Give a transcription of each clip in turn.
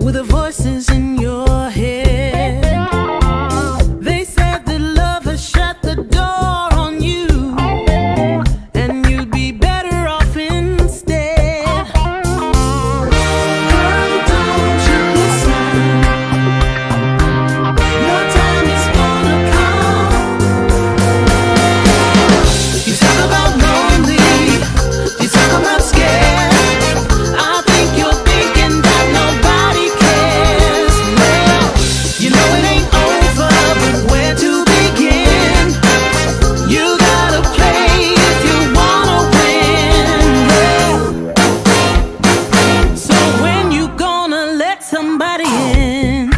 with the voices in your head. They said that love has shut the door on you, and you'd be better off instead. Girl, don't you listen, your time is gonna come. You talk about lonely, you talk about scared. I think you're thinking that nobody cares. Well, you know it ain't over, but where to begin? You gotta play if you wanna win. Yeah. So when you gonna let somebody in?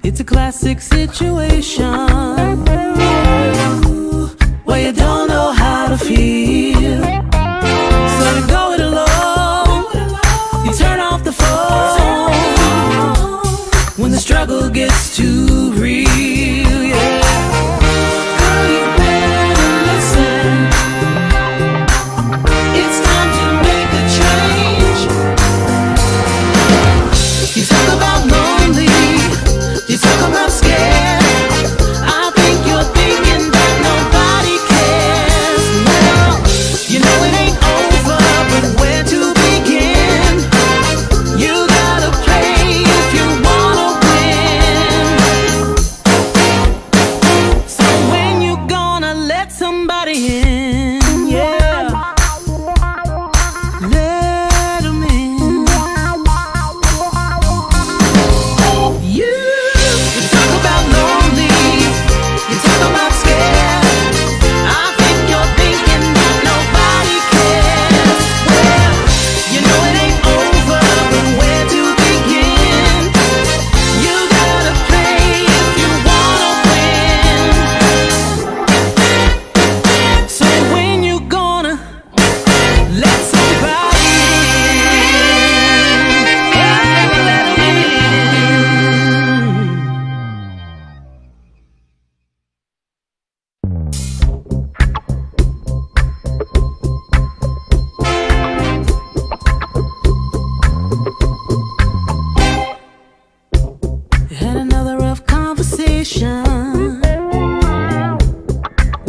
It's a classic situation where you don't know how to feel. So you go it alone, you turn off the phone when the struggle gets too real. Yeah. Girl, you better listen. It's time to make a change. You talk about lonely, you talk about scared. I think you're thinking that nobody cares. Well, you know it ain't over, but where to begin? You gotta play if you wanna win. So when you gonna let somebody in? Yeah, let 'em in. You talk about lonely, you talk about scared. I think you're thinking that nobody cares. Well, you know it ain't over, but where to begin? You gotta play if you wanna win. So when you gonna let somebody had another rough conversation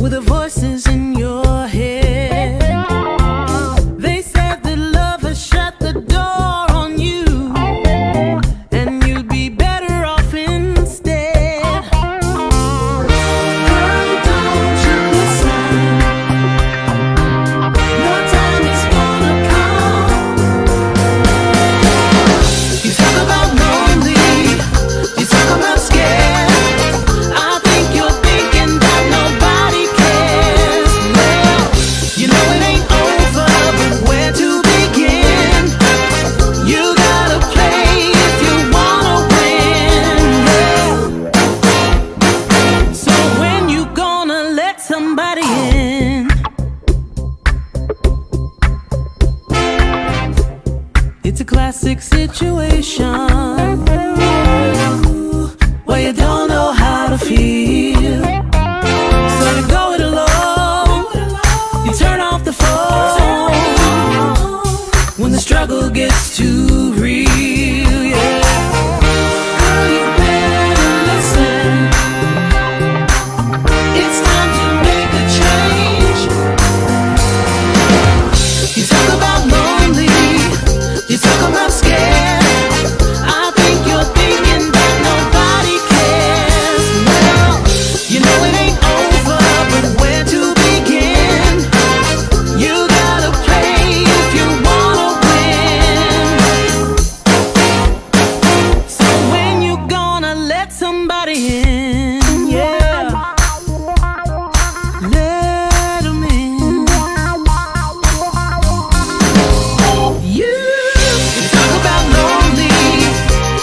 with the voices in your head. They said that love has shut the door on you, and you'd be better off instead. Girl, don't you listen, your time is gonna come. You talk about lonely, you talk about scared. I think you're thinking that nobody cares. Well, you know it ain't over, but where to begin? You gotta play if you wanna win. Yeah. So when you gonna let somebody in? It's a classic situation where you don't know how to feel. So you go it alone, you turn off the phone when the struggle gets too real. Yeah. Girl, you better listen. It's time to make a change. You talk about lonely, you talk about scared. I think you're thinking that nobody cares. Well, you know it ain't over, but where to begin? You gotta play if you wanna win. So when you gonna let somebody in? Yeah, let 'em in. You talk about lonely,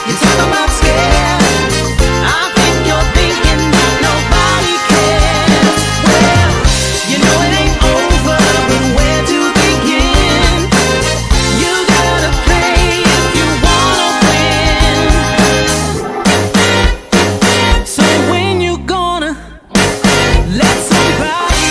you talk about scared. I think you're thinking that nobody cares. Well, you know it ain't over, but where to begin? You gotta play if you wanna win. So when you gonna let somebody?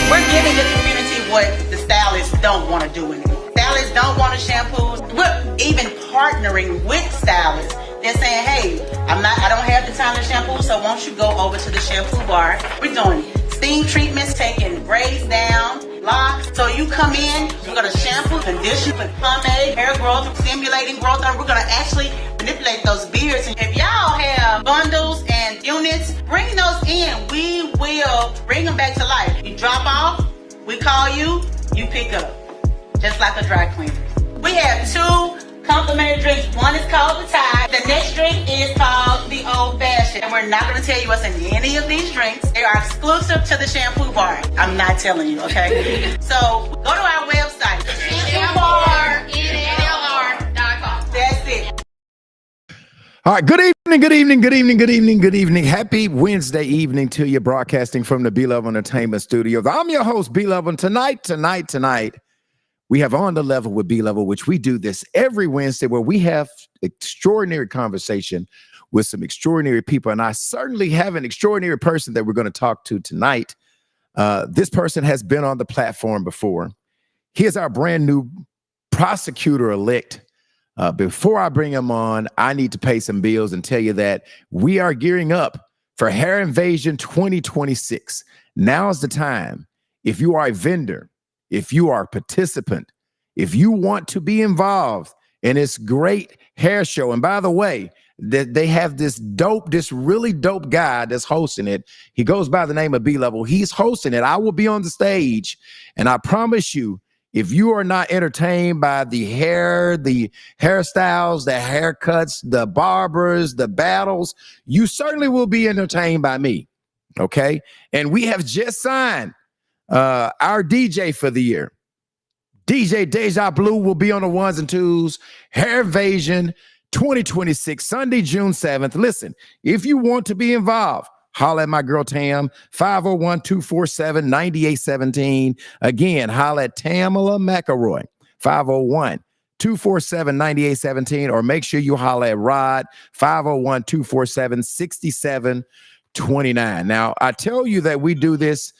We're giving the community what the stylists don't want to do anymore. Stylists stylists don't want a shampoo. We're even partnering with stylists. They're saying, hey, I don't have the time to shampoo, so won't you go over to the shampoo bar? We're doing steam treatments, taking braids down, locks. So you come in, we're gonna shampoo, condition with pomade, hair growth, stimulating growth, and we're gonna actually manipulate those beards. And if y'all have bundles and units, bring those in. We will bring them back to life. You drop off, we call you, you pick up. Just like a dry cleaner. We have 2 complimentary drinks. One is called the Tide. The next drink is called the Old Fashioned. And we're not going to tell you what's in any of these drinks. They are exclusive to the shampoo bar. I'm not telling you, okay? So go to our website. ShampooBarNLR.com. That's it. All right, good evening, good evening, good evening, good evening, good evening. Happy Wednesday evening to you, broadcasting from the B-Love Entertainment Studios. I'm your host, B-Love, and tonight, we have On the Level with B-Level, which we do this every Wednesday, where we have extraordinary conversation with some extraordinary people, and I certainly have an extraordinary person that we're going to talk to tonight. This person has been on the platform before. He is our brand new prosecutor-elect. Before I bring him on, I need to pay some bills and tell you that we are gearing up for Hair Invasion 2026. Now is the time. If you are a vendor, if you are a participant, if you want to be involved in this great hair show, and by the way, they have this really dope guy that's hosting it. He goes by the name of B-Level. He's hosting it. I will be on the stage, and I promise you, if you are not entertained by the hair, the hairstyles, the haircuts, the barbers, the battles, you certainly will be entertained by me, okay? And we have just signed our DJ for the year. DJ Deja Blue will be on the 1s and 2s. Hair Invasion 2026, Sunday, June 7th. Listen, if you want to be involved, holla at my girl Tam, 501-247-9817. Again, holla at Tamala McElroy, 501-247-9817, or make sure you holla at Rod, 501-247-6729. Now, I tell you that we do this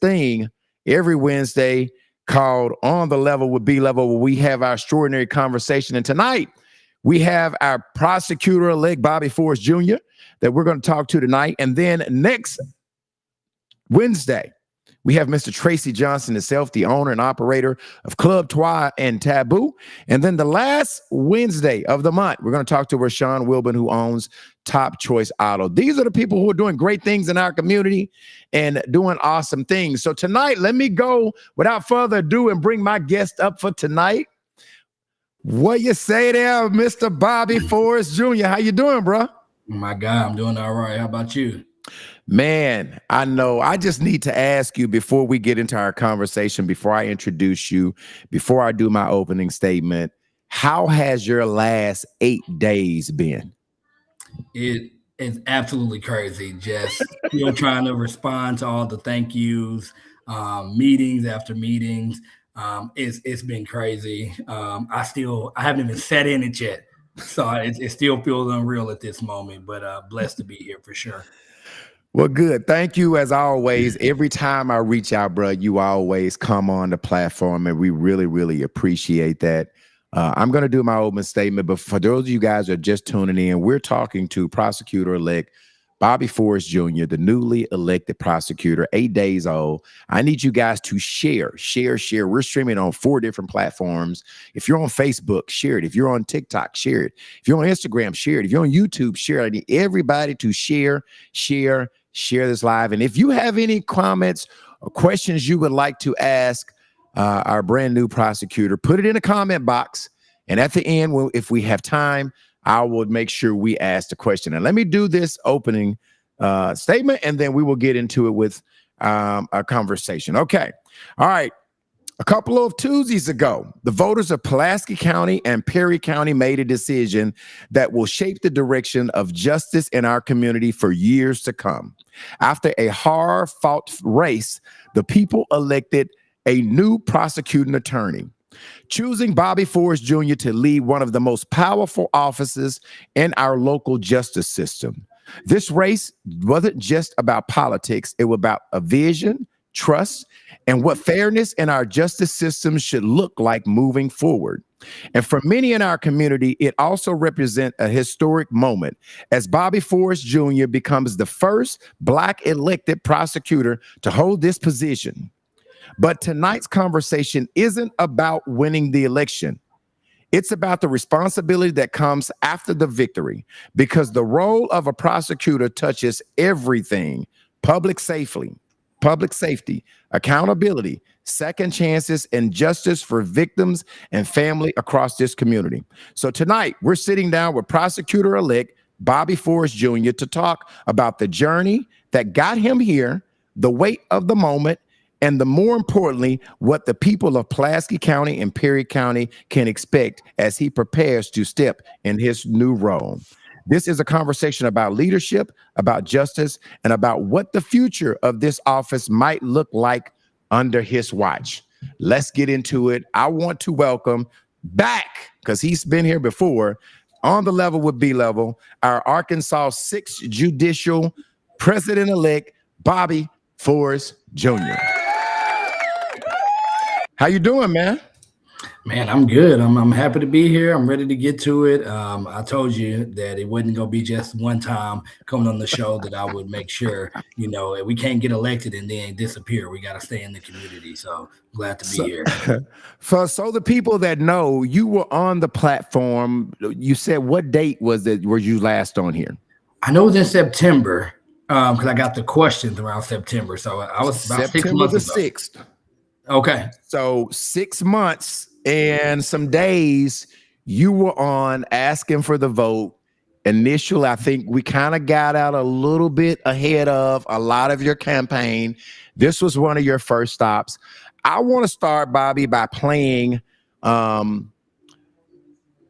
thing every Wednesday called On the Level with B-Level, where we have our extraordinary conversation. And tonight, we have our prosecutor-elect, Bobby Forrest Jr., that we're going to talk to tonight. And then next Wednesday, we have Mr. Tracy Johnson himself, the owner and operator of Club Twa and Taboo. And then the last Wednesday of the month, we're going to talk to Rashawn Wilburn, who owns Top Choice Auto. These are the people who are doing great things in our community and doing awesome things. So tonight, let me go without further ado and bring my guest up for tonight. What you say there, Mr. Bobby Forrest Jr.? How you doing, bro? My God, I'm doing all right. How about you? Man, I know. I just need to ask you before we get into our conversation, before I introduce you, before I do my opening statement, how has your last 8 days been? It is absolutely crazy. Just still trying to respond to all the thank yous, meetings after meetings. It's been crazy. I haven't even sat in it yet. So it still feels unreal at this moment, but blessed to be here for sure. Well, good. Thank you as always. Every time I reach out, bro, you always come on the platform, and we really, really appreciate that. I'm going to do my opening statement, but for those of you guys who are just tuning in, we're talking to prosecutor-elect Bobby Forrest Jr., the newly elected prosecutor, 8 days old. I need you guys to share. We're streaming on 4 different platforms. If you're on Facebook, share it. If you're on TikTok, share it. If you're on Instagram, share it. If you're on YouTube, share it. I need everybody to share this live. And if you have any comments or questions you would like to ask our brand new prosecutor, put it in the comment box. And at the end, if we have time, I will make sure we ask the question. And let me do this opening statement, and then we will get into it with a conversation. Okay. All right. A couple of Tuesdays ago, the voters of Pulaski County and Perry County made a decision that will shape the direction of justice in our community for years to come. After a hard-fought race, the people elected a new prosecuting attorney, choosing Bobby Forrest Jr. to lead one of the most powerful offices in our local justice system. This race wasn't just about politics. It was about a vision, trust, and what fairness in our justice system should look like moving forward. And for many in our community, it also represents a historic moment as Bobby Forrest Jr. becomes the first Black elected prosecutor to hold this position. But tonight's conversation isn't about winning the election. It's about the responsibility that comes after the victory, because the role of a prosecutor touches everything: public safety, accountability, second chances, and justice for victims and family across this community. So tonight, we're sitting down with prosecutor-elect Bobby Forrest Jr. to talk about the journey that got him here, the weight of the moment, and more importantly, what the people of Pulaski County and Perry County can expect as he prepares to step in his new role. This is a conversation about leadership, about justice, and about what the future of this office might look like under his watch. Let's get into it. I want to welcome back, because he's been here before, on the level with B-Level, our Arkansas 6th Judicial President-elect, Bobby Forrest Jr. How you doing, man? Man, I'm good. I'm happy to be here. I'm ready to get to it. I told you that it wasn't going to be just one time coming on the show, that I would make sure, we can't get elected and then disappear. We got to stay in the community. So glad to be here. So the people that know, you were on the platform. You said, what date was it? Were you last on here? I know it was in September, because I got the questions around September. So I was about September 6 months the ago. 6th. Okay. So 6 months and some days you were on asking for the vote. Initially, I think we kind of got out a little bit ahead of a lot of your campaign. This was one of your first stops. I want to start, Bobby, by playing some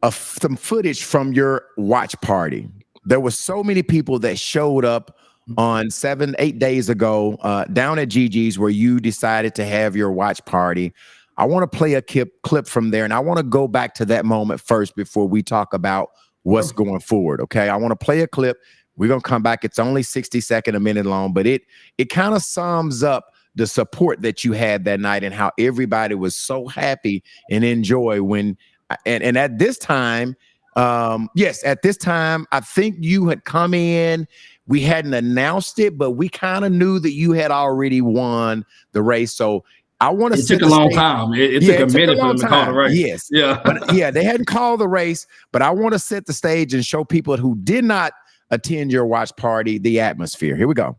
footage from your watch party. There were so many people that showed up on 7-8 days ago down at Gigi's, where you decided to have your watch party. I want to play a clip from there, and I want to go back to that moment first before we talk about what's going forward. Okay, I want to play a clip. We're gonna come back. It's only 60 seconds, a minute long, but it kind of sums up the support that you had that night and how everybody was so happy and enjoy when and at this time, at this time, I think you had come in. We hadn't announced it, but we kind of knew that you had already won the race. So I want to. It took a long time. It took a minute for them to call the race. Yes. Yeah. But yeah, they hadn't called the race, but I want to set the stage and show people who did not attend your watch party the atmosphere. Here we go.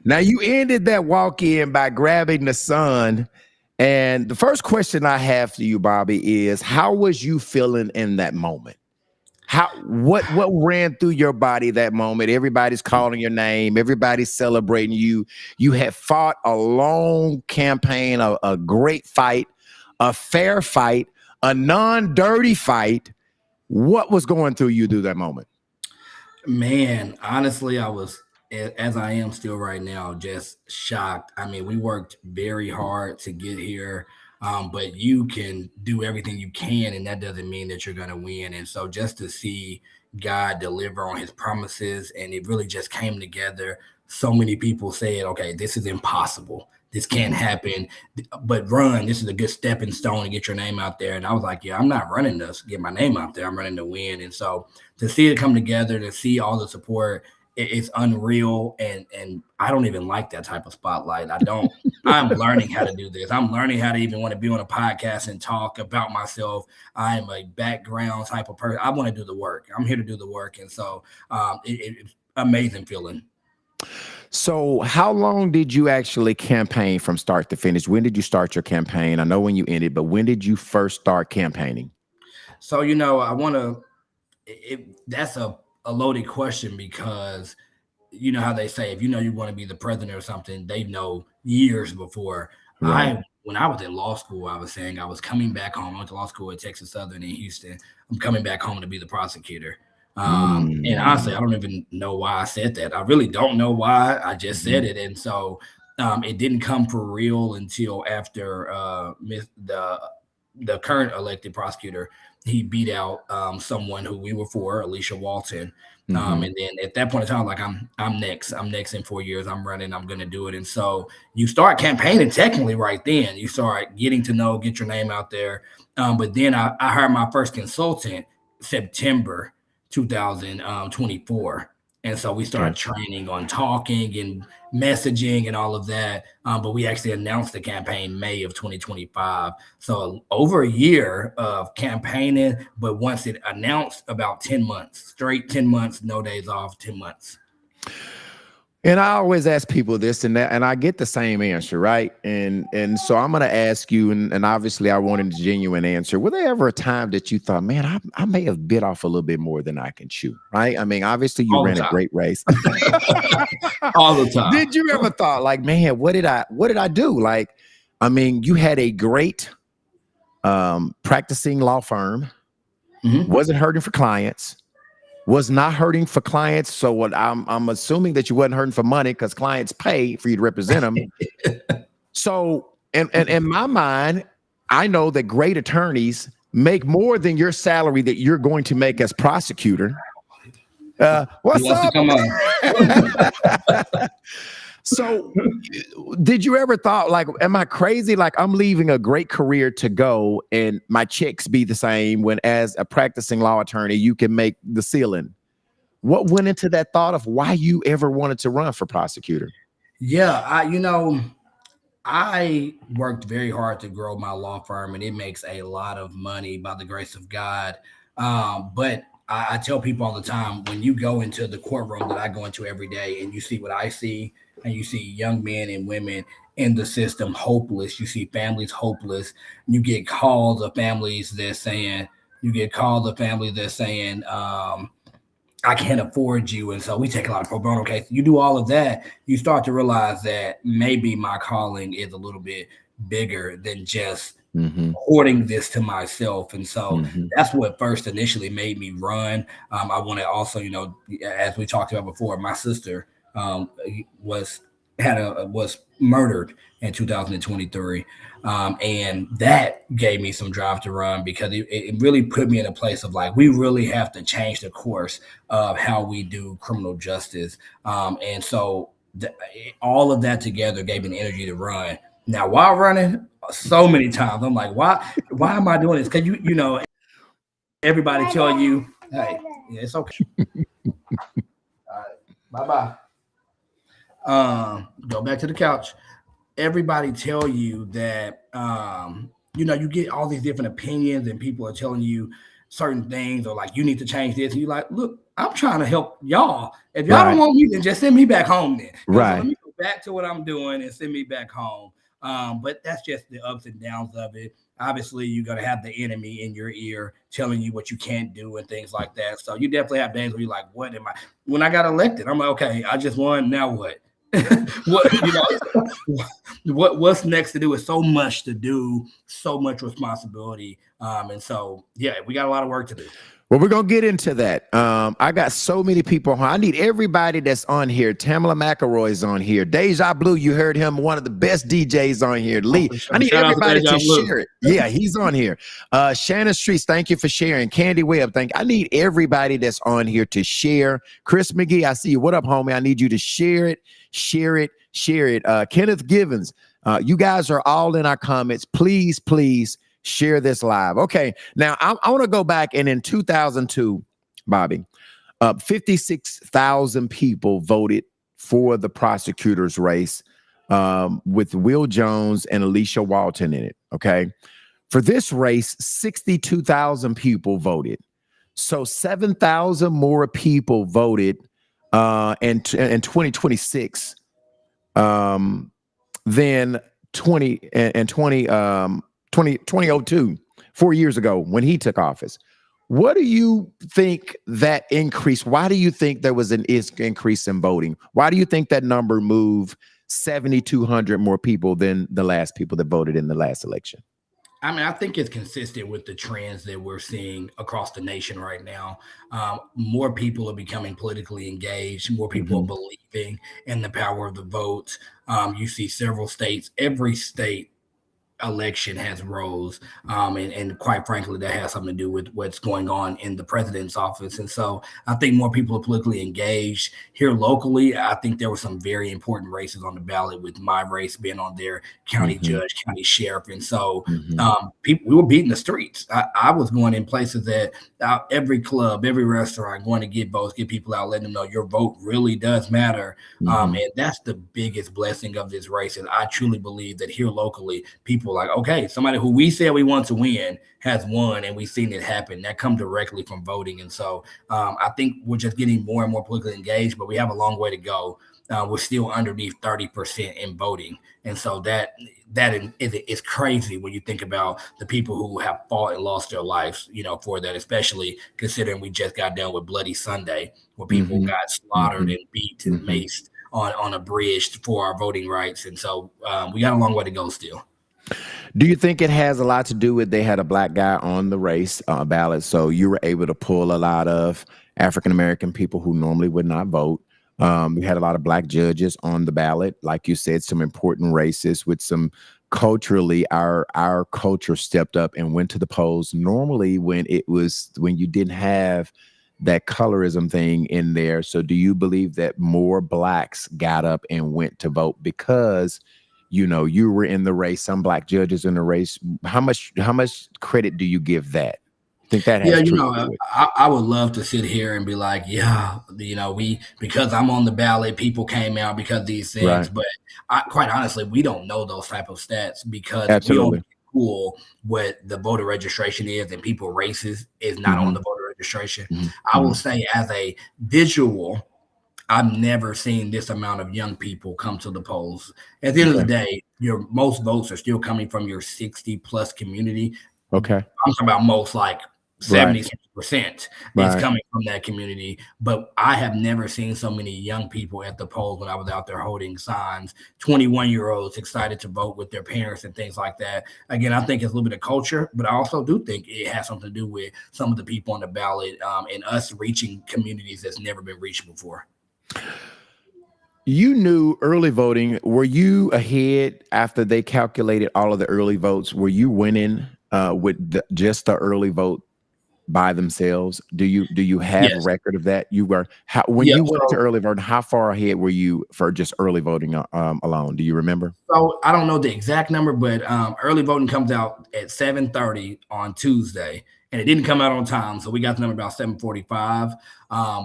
Now, you ended that walk-in by grabbing the sun. And the first question I have for you, Bobby, is how was you feeling in that moment? What ran through your body that moment? Everybody's calling your name. Everybody's celebrating you. You had fought a long campaign, a great fight, a fair fight, a non-dirty fight. What was going through you through that moment? Man, honestly, I was, as I am still right now, just shocked. I mean, we worked very hard to get here, but you can do everything you can, and that doesn't mean that you're going to win. And so just to see God deliver on his promises, and it really just came together. So many people said, okay, this is impossible. this can't happen, but run. This is a good stepping stone to get your name out there. And I was like, yeah, I'm not running this, get my name out there. I'm running to win. And so to see it come together, to see all the support, it's unreal. And I don't even like that type of spotlight. I'm learning how to do this. I'm learning how to even want to be on a podcast and talk about myself. I am a background type of person. I want to do the work. I'm here to do the work. And so it's amazing feeling. So how long did you actually campaign from start to finish? When did you start your campaign? I know when you ended, but when did you first start campaigning? So, that's a loaded question, because you know how they say, if you know you want to be the president or something, they know years before. Right. When I was in law school, I was saying I was coming back home. I went to law school at Texas Southern in Houston. I'm coming back home to be the prosecutor. And honestly, I don't even know why I said that. I really don't know why. I just said it. And so it didn't come for real until after the current elected prosecutor, he beat out someone who we were for, Alicia Walton. And then at that point in time, like I'm next in 4 years. I'm running. I'm going to do it. And so you start campaigning technically right then. You start getting to know, get your name out there. But then I hired my first consultant September 2024. And so we started training on talking and messaging and all of that. But we actually announced the campaign May of 2025. So over a year of campaigning, but once it announced, about 10 months, straight 10 months, no days off, 10 months. And I always ask people this and that, and I get the same answer, right? And so I'm going to ask you, and obviously I wanted a genuine answer. Was there ever a time that you thought, man, I may have bit off a little bit more than I can chew, right? I mean, obviously you ran a great race. All the time. Did you ever thought like, man, what did I do? Like, I mean, you had a great practicing law firm, wasn't hurting for clients. Was not hurting for clients. So what I'm assuming that you wasn't hurting for money, because clients pay for you to represent them. So in my mind, I know that great attorneys make more than your salary that you're going to make as prosecutor. What's up? Come on. So did you ever thought, like, am I crazy? Like, I'm leaving a great career to go and my checks be the same, when as a practicing law attorney, you can make the ceiling. What went into that thought of why you ever wanted to run for prosecutor? Yeah, I worked very hard to grow my law firm, and it makes a lot of money by the grace of God. But I tell people all the time, when you go into the courtroom that I go into every day and you see what I see, and you see young men and women in the system hopeless, you see families hopeless, you get calls of families that's saying, I can't afford you. And so we take a lot of pro bono cases. You do all of that, you start to realize that maybe my calling is a little bit bigger than just hoarding this to myself. And so that's what first initially made me run. I want to also, as we talked about before, my sister was murdered in 2023. And that gave me some drive to run, because it really put me in a place of like, we really have to change the course of how we do criminal justice. And so all of that together gave me the energy to run. Now, while running, so many times I'm like, why am I doing this? Because everybody tell you, hey, yeah, it's okay. All right, bye-bye. Go back to the couch. Everybody tell you that, you get all these different opinions, and people are telling you certain things, or like, you need to change this. And you're like, look, I'm trying to help y'all. If y'all don't want me, then just send me back home then. Right. So let me go back to what I'm doing and send me back home. But that's just the ups and downs of it. Obviously, you're going to have the enemy in your ear telling you what you can't do and things like that. So you definitely have days where you're like, what am I? When I got elected, I'm like, okay, I just won. Now what? What's next to do? Is so much to do, so much responsibility. And so, yeah, we got a lot of work to do. Well, we're going to get into that. I got so many people. I need everybody that's on here. Tamala McElroy's on here. Deja Blue, you heard him, one of the best DJs on here. Lee, I need everybody to share it. Yeah, he's on here. Shannon Streets, thank you for sharing. Candy Webb, I need everybody that's on here to share. Chris McGee, I see you. What up, homie? I need you to share it. Kenneth Givens, You guys are all in our comments. Please, please share this live. Okay, now I want to go back, and in 2002, Bobby, 56,000 people voted for the prosecutor's race, with Will Jones and Alicia Walton in it. Okay, for this race, 62,000 people voted. So 7,000 more people voted in 2026 than 2002, 4 years ago when he took office. What do you think that increase? Why do you think there was an increase in voting? Why do you think that number moved 7,200 more people than the last people that voted in the last election? I mean, I think it's consistent with the trends that we're seeing across the nation right now. More people are becoming politically engaged. More people are believing in the power of the vote. You see several states, every state election has rose, and quite frankly that has something to do with what's going on in the president's office. And so I think more people are politically engaged here locally. I think there were some very important races on the ballot, with my race being on there, county judge, county sheriff. And so people, we were beating the streets. I was going in places that every club, every restaurant, going to get votes, get people out, letting them know your vote really does matter. And that's the biggest blessing of this race. And I truly believe that here locally, people like, okay, somebody who we said we want to win has won, and we've seen it happen. That come directly from voting. And so I think we're just getting more and more politically engaged, but we have a long way to go. We're still underneath 30% in voting. And so that is crazy when you think about the people who have fought and lost their lives, for that, especially considering we just got done with Bloody Sunday, where people got slaughtered and beat and maced on a bridge for our voting rights. And so we got a long way to go still. Do you think it has a lot to do with they had a black guy on the race ballot, so you were able to pull a lot of African-American people who normally would not vote? We had a lot of black judges on the ballot, like you said, some important races with some culturally, our culture stepped up and went to the polls. Normally when you didn't have that colorism thing in there. So do you believe that more blacks got up and went to vote because you were in the race, some black judges in the race? How much credit do you give that? I think that has I would love to sit here and be like, because I'm on the ballot, people came out because of these things. Right. But quite honestly, we don't know those type of stats because we don't cool what the voter registration is, and people races is not on the voter registration. I will say, as a visual, I've never seen this amount of young people come to the polls. At the end of the day, your most votes are still coming from your 60 plus community. Okay. I'm talking about most, like 70% is coming from that community. But I have never seen so many young people at the polls when I was out there holding signs, 21-year-olds excited to vote with their parents and things like that. Again, I think it's a little bit of culture, but I also do think it has something to do with some of the people on the ballot and us reaching communities that's never been reached before. You knew early voting. Were you ahead after they calculated all of the early votes? Were you winning with just the early vote by themselves? Do you have a record of that? You were when you went to early voting. How far ahead were you for just early voting alone? Do you remember? So I don't know the exact number, but early voting comes out at 7:30 on Tuesday. And it didn't come out on time, so we got the number about 7:45.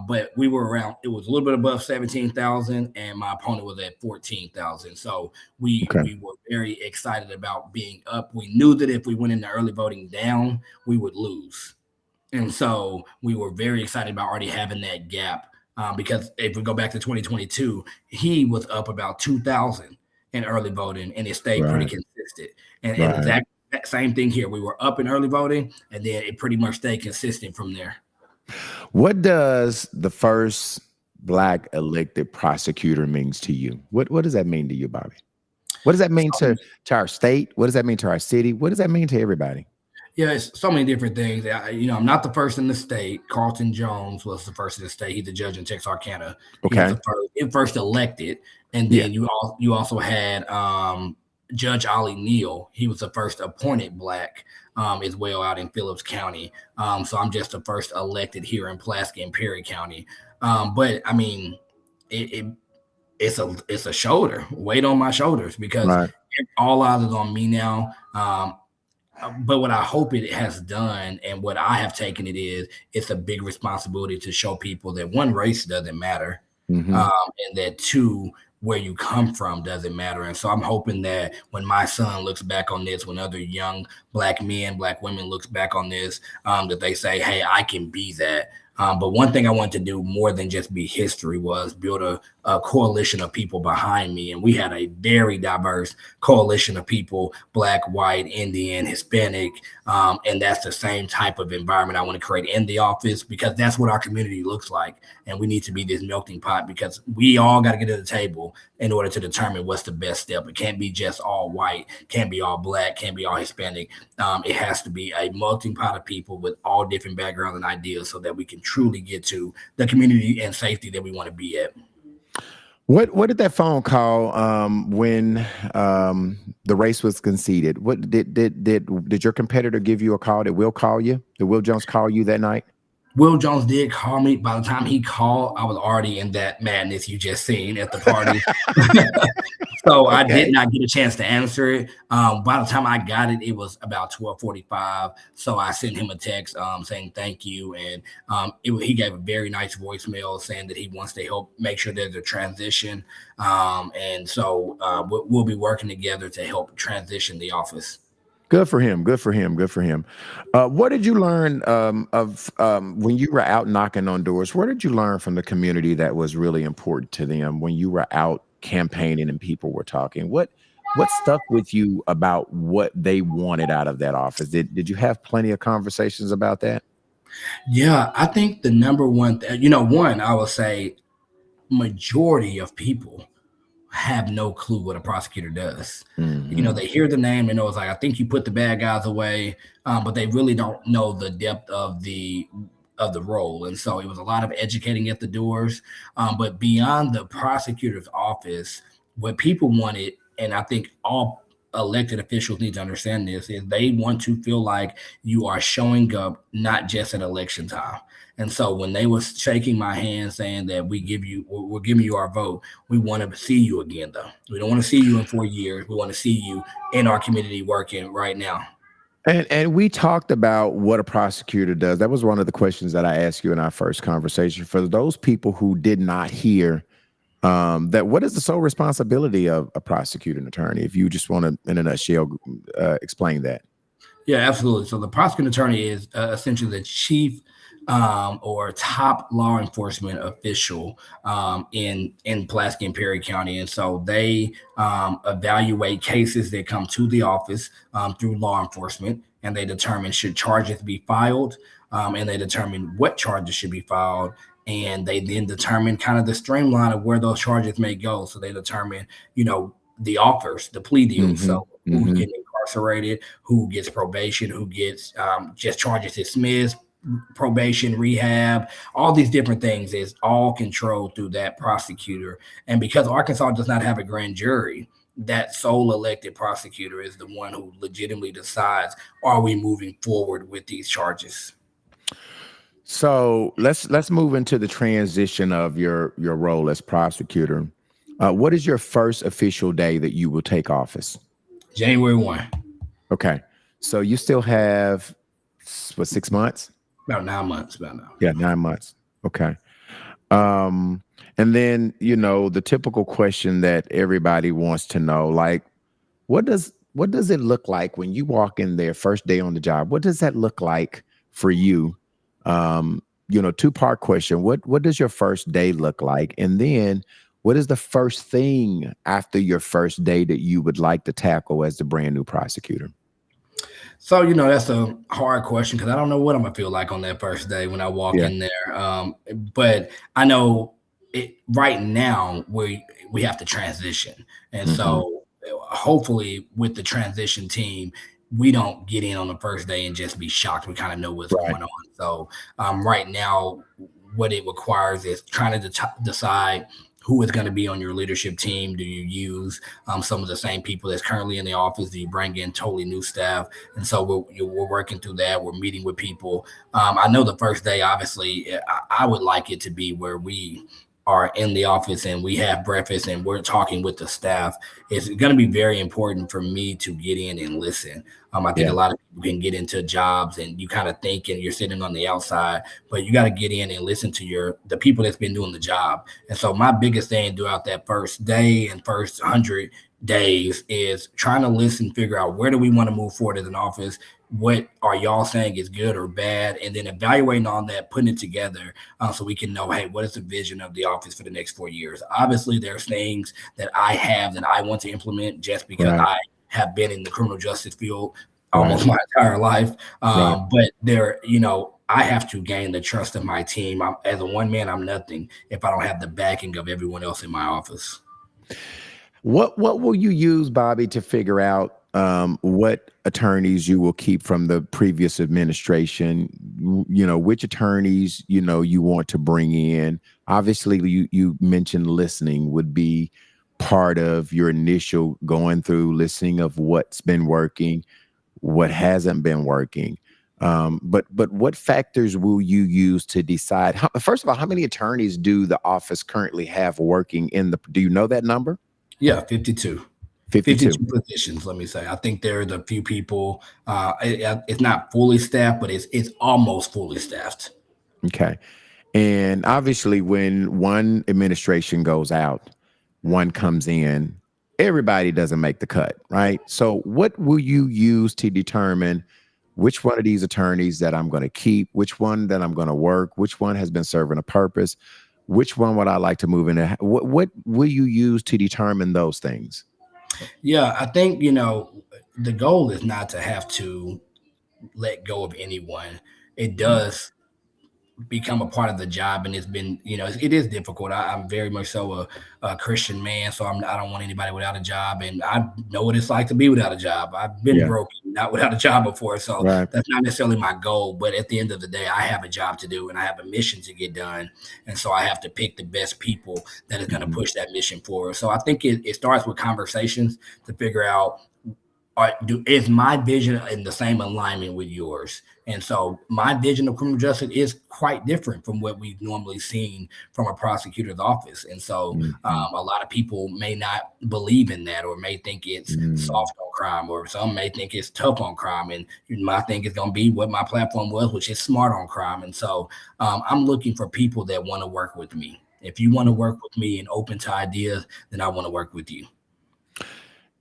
But we were around. It was a little bit above 17,000, and my opponent was at 14,000. So we were very excited about being up. We knew that if we went into early voting down, we would lose, and so we were very excited about already having that gap. Because if we go back to 2022, he was up about 2,000 in early voting, and it stayed pretty consistent. And exactly. That same thing here. We were up in early voting, and then it pretty much stayed consistent from there. What does the first black elected prosecutor means to you? What does that mean to you, Bobby? What does that mean to our state? What does that mean to our city? What does that mean to everybody? Yeah, it's so many different things. I'm not the first in the state. Carlton Jones was the first in the state. He's the judge in Texarkana. Okay. He was first elected. And then you also had Judge Ollie Neal. He was the first appointed black as well out in Phillips County. So I'm just the first elected here in Pulaski and Perry County. But I mean, it's a shoulder weight on my shoulders because all eyes is on me now. But what I hope it has done and what I have taken it's a big responsibility to show people that one, race doesn't matter. Mm-hmm. And that two, where you come from doesn't matter. And so I'm hoping that when my son looks back on this, when other young Black men, Black women looks back on this, that they say, hey, I can be that. But one thing I wanted to do more than just be history was build a coalition of people behind me. And we had a very diverse coalition of people, Black, white, Indian, Hispanic. And that's the same type of environment I want to create in the office, because that's what our community looks like. And we need to be this melting pot, because we all got to get to the table in order to determine what's the best step. It can't be just all white, can't be all Black, can't be all Hispanic. It has to be a melting pot of people with all different backgrounds and ideas, so that we can truly get to the community and safety that we want to be at. What did that phone call when the race was conceded? What did your competitor give you a call? Did Will call you? Did Will Jones call you that night? Will Jones did call me. By the time he called, I was already in that madness you just seen at the party. So okay. I did not get a chance to answer it. By the time I got it, it was about 12:45. So I sent him a text saying thank you. And he gave a very nice voicemail saying that he wants to help make sure there's a transition. And so we'll be working together to help transition the office. Good for him. Good for him. Good for him. What did you learn of when you were out knocking on doors? What did you learn from the community that was really important to them when you were out campaigning and people were talking? What stuck with you about what they wanted out of that office? Did you have plenty of conversations about that? Yeah, I think the number one, one, I would say majority of people have no clue what a prosecutor does. Mm-hmm. They hear the name and know it's like, I think you put the bad guys away, but they really don't know the depth of the role. And so it was a lot of educating at the doors. But beyond the prosecutor's office, what people wanted, and I think all elected officials need to understand this, is they want to feel like you are showing up not just at election time. And so when they was shaking my hand saying that we're giving you our vote, we want to see you again, though. We don't want to see you in 4 years. We want to see you in our community working right now. And we talked about what a prosecutor does. That was one of the questions that I asked you in our first conversation. For those people who did not hear that, what is the sole responsibility of a prosecutor and attorney? If you just want to, in a nutshell, explain that. Yeah, absolutely. So the prosecuting attorney is essentially the chief or top law enforcement official in Pulaski and Perry County. And so they evaluate cases that come to the office through law enforcement, and they determine should charges be filed, and they determine what charges should be filed. And they then determine kind of the streamline of where those charges may go. So they determine, the offers, the plea deals. Mm-hmm. So who's getting incarcerated, who gets probation, who gets just charges dismissed, probation, rehab, all these different things is all controlled through that prosecutor. And because Arkansas does not have a grand jury, that sole elected prosecutor is the one who legitimately decides, are we moving forward with these charges? So let's move into the transition of your role as prosecutor. What is your first official day that you will take office? January 1. Okay. So you still have, 6 months? About 9 months. Yeah, 9 months. Okay. And then, the typical question that everybody wants to know, like, what does it look like when you walk in there first day on the job? What does that look like for you? Two-part question. What does your first day look like? And then what is the first thing after your first day that you would like to tackle as the brand new prosecutor? So, that's a hard question because I don't know what I'm going to feel like on that first day when I walk in there. But I know right now we have to transition. And so hopefully with the transition team, we don't get in on the first day and just be shocked. We kind of know what's going on. So right now, what it requires is trying to decide who is going to be on your leadership team. Do you use some of the same people that's currently in the office? Do you bring in totally new staff? And so we're working through that. We're meeting with people. I know the first day, obviously, I would like it to be where we are in the office and we have breakfast and we're talking with the staff, it's going to be very important for me to get in and listen. I think Yeah. a lot of people can get into jobs and you kind of think and you're sitting on the outside, but you got to get in and listen to the people that's been doing the job. And so my biggest thing throughout that first day and first 100 days is trying to listen, figure out where do we want to move forward as an office, what are y'all saying is good or bad, and then evaluating on that, putting it together so we can know, hey, what is the vision of the office for the next 4 years? Obviously, there's things that I have that I want to implement just because I have been in the criminal justice field almost my entire life. But I have to gain the trust of my team. As a one man, I'm nothing if I don't have the backing of everyone else in my office. What will you use, Bobby, to figure out what attorneys you will keep from the previous administration? Which attorneys you want to bring in. Obviously, you mentioned listening would be part of your initial going through, listening of what's been working, what hasn't been working. But what factors will you use to decide? First of all, how many attorneys do the office currently have working do you know that number? Yeah, 52. 52 positions, let me say. I think there's a few people. It's not fully staffed, but it's almost fully staffed. Okay. And obviously, when one administration goes out, one comes in, everybody doesn't make the cut, right? So what will you use to determine which one of these attorneys that I'm going to keep, which one that I'm going to work, which one has been serving a purpose, which one would I like to move into? What will you use to determine those things? Yeah, I think, the goal is not to have to let go of anyone. It does become a part of the job, and it's been, it is difficult. I'm very much so a Christian man, so I don't want anybody without a job, and I know what it's like to be without a job. I've been broke, not without a job before, so that's not necessarily my goal. But at the end of the day, I have a job to do, and I have a mission to get done, and so I have to pick the best people that is going to push that mission forward. So I think it starts with conversations to figure out, is my vision in the same alignment with yours? And so my vision of criminal justice is quite different from what we've normally seen from a prosecutor's office. And so a lot of people may not believe in that, or may think it's soft on crime, or some may think it's tough on crime. And my thing is going to be what my platform was, which is smart on crime. And so I'm looking for people that want to work with me. If you want to work with me and open to ideas, then I want to work with you.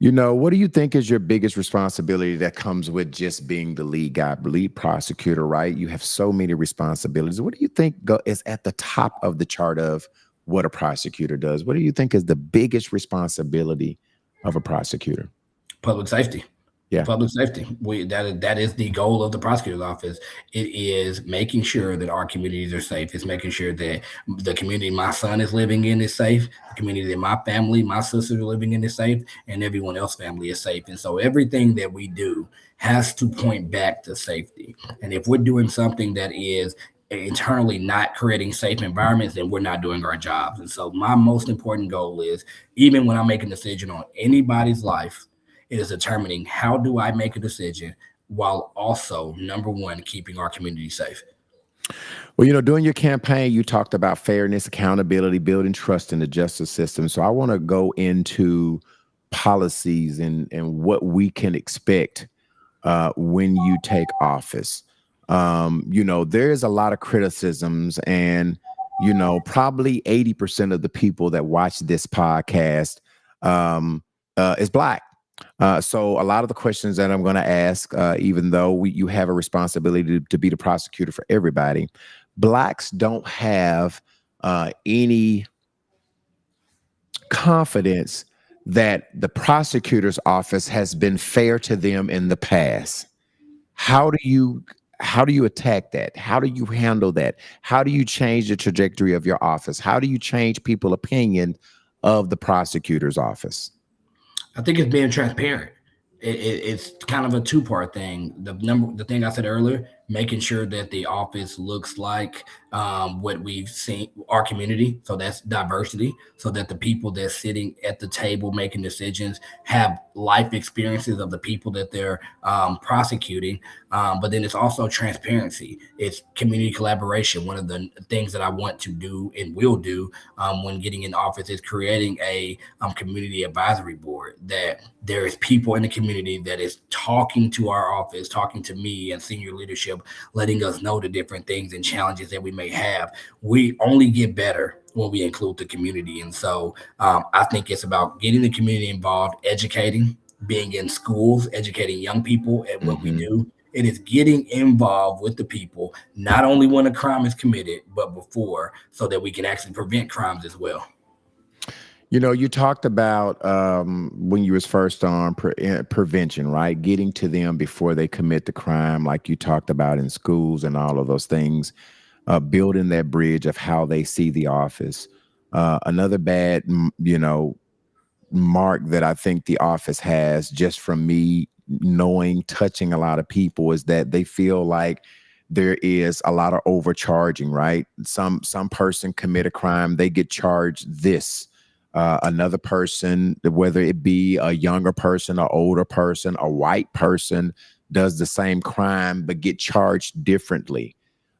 What do you think is your biggest responsibility that comes with just being the lead guy, lead prosecutor, right? You have so many responsibilities. What do you think is at the top of the chart of what a prosecutor does? What do you think is the biggest responsibility of a prosecutor? Public safety. Yeah. Public safety. That is the goal of the prosecutor's office. It is making sure that our communities are safe. It's making sure that the community my son is living in is safe. The community that my family, my sisters are living in is safe, and everyone else's family is safe. And so everything that we do has to point back to safety. And if we're doing something that is internally not creating safe environments, then we're not doing our jobs. And so my most important goal is, even when I make a decision on anybody's life, it is determining how do I make a decision while also, number one, keeping our community safe. Well, during your campaign, you talked about fairness, accountability, building trust in the justice system. So I want to go into policies and what we can expect when you take office. There's a lot of criticisms, and, probably 80% of the people that watch this podcast is Black. So a lot of the questions that I'm going to ask, even though you have a responsibility to be the prosecutor for everybody, Blacks don't have any confidence that the prosecutor's office has been fair to them in the past. How do you attack that? How do you handle that? How do you change the trajectory of your office? How do you change people's opinion of the prosecutor's office? I think it's being transparent. It's kind of a two-part thing. The thing I said earlier, making sure that the office looks like what we've seen our community. So that's diversity, so that the people that's sitting at the table making decisions have life experiences of the people that they're prosecuting. But then it's also transparency. It's community collaboration. One of the things that I want to do and will do when getting in office is creating a community advisory board, that there is people in the community that is talking to our office, talking to me and senior leadership, letting us know the different things and challenges that we may have. We only get better when we include the community. And so I think it's about getting the community involved, educating, being in schools, educating young people at what we Mhm. do. It is getting involved with the people, not only when a crime is committed, but before, so that we can actually prevent crimes as well. You know, you talked about when you was first on prevention, right? Getting to them before they commit the crime, like you talked about in schools and all of those things, building that bridge of how they see the office. Another bad, mark that I think the office has, just from me knowing, touching a lot of people, is that they feel like there is a lot of overcharging, right? Some person commit a crime, they get charged this. Another person, whether it be a younger person, an older person, a white person, does the same crime but get charged differently.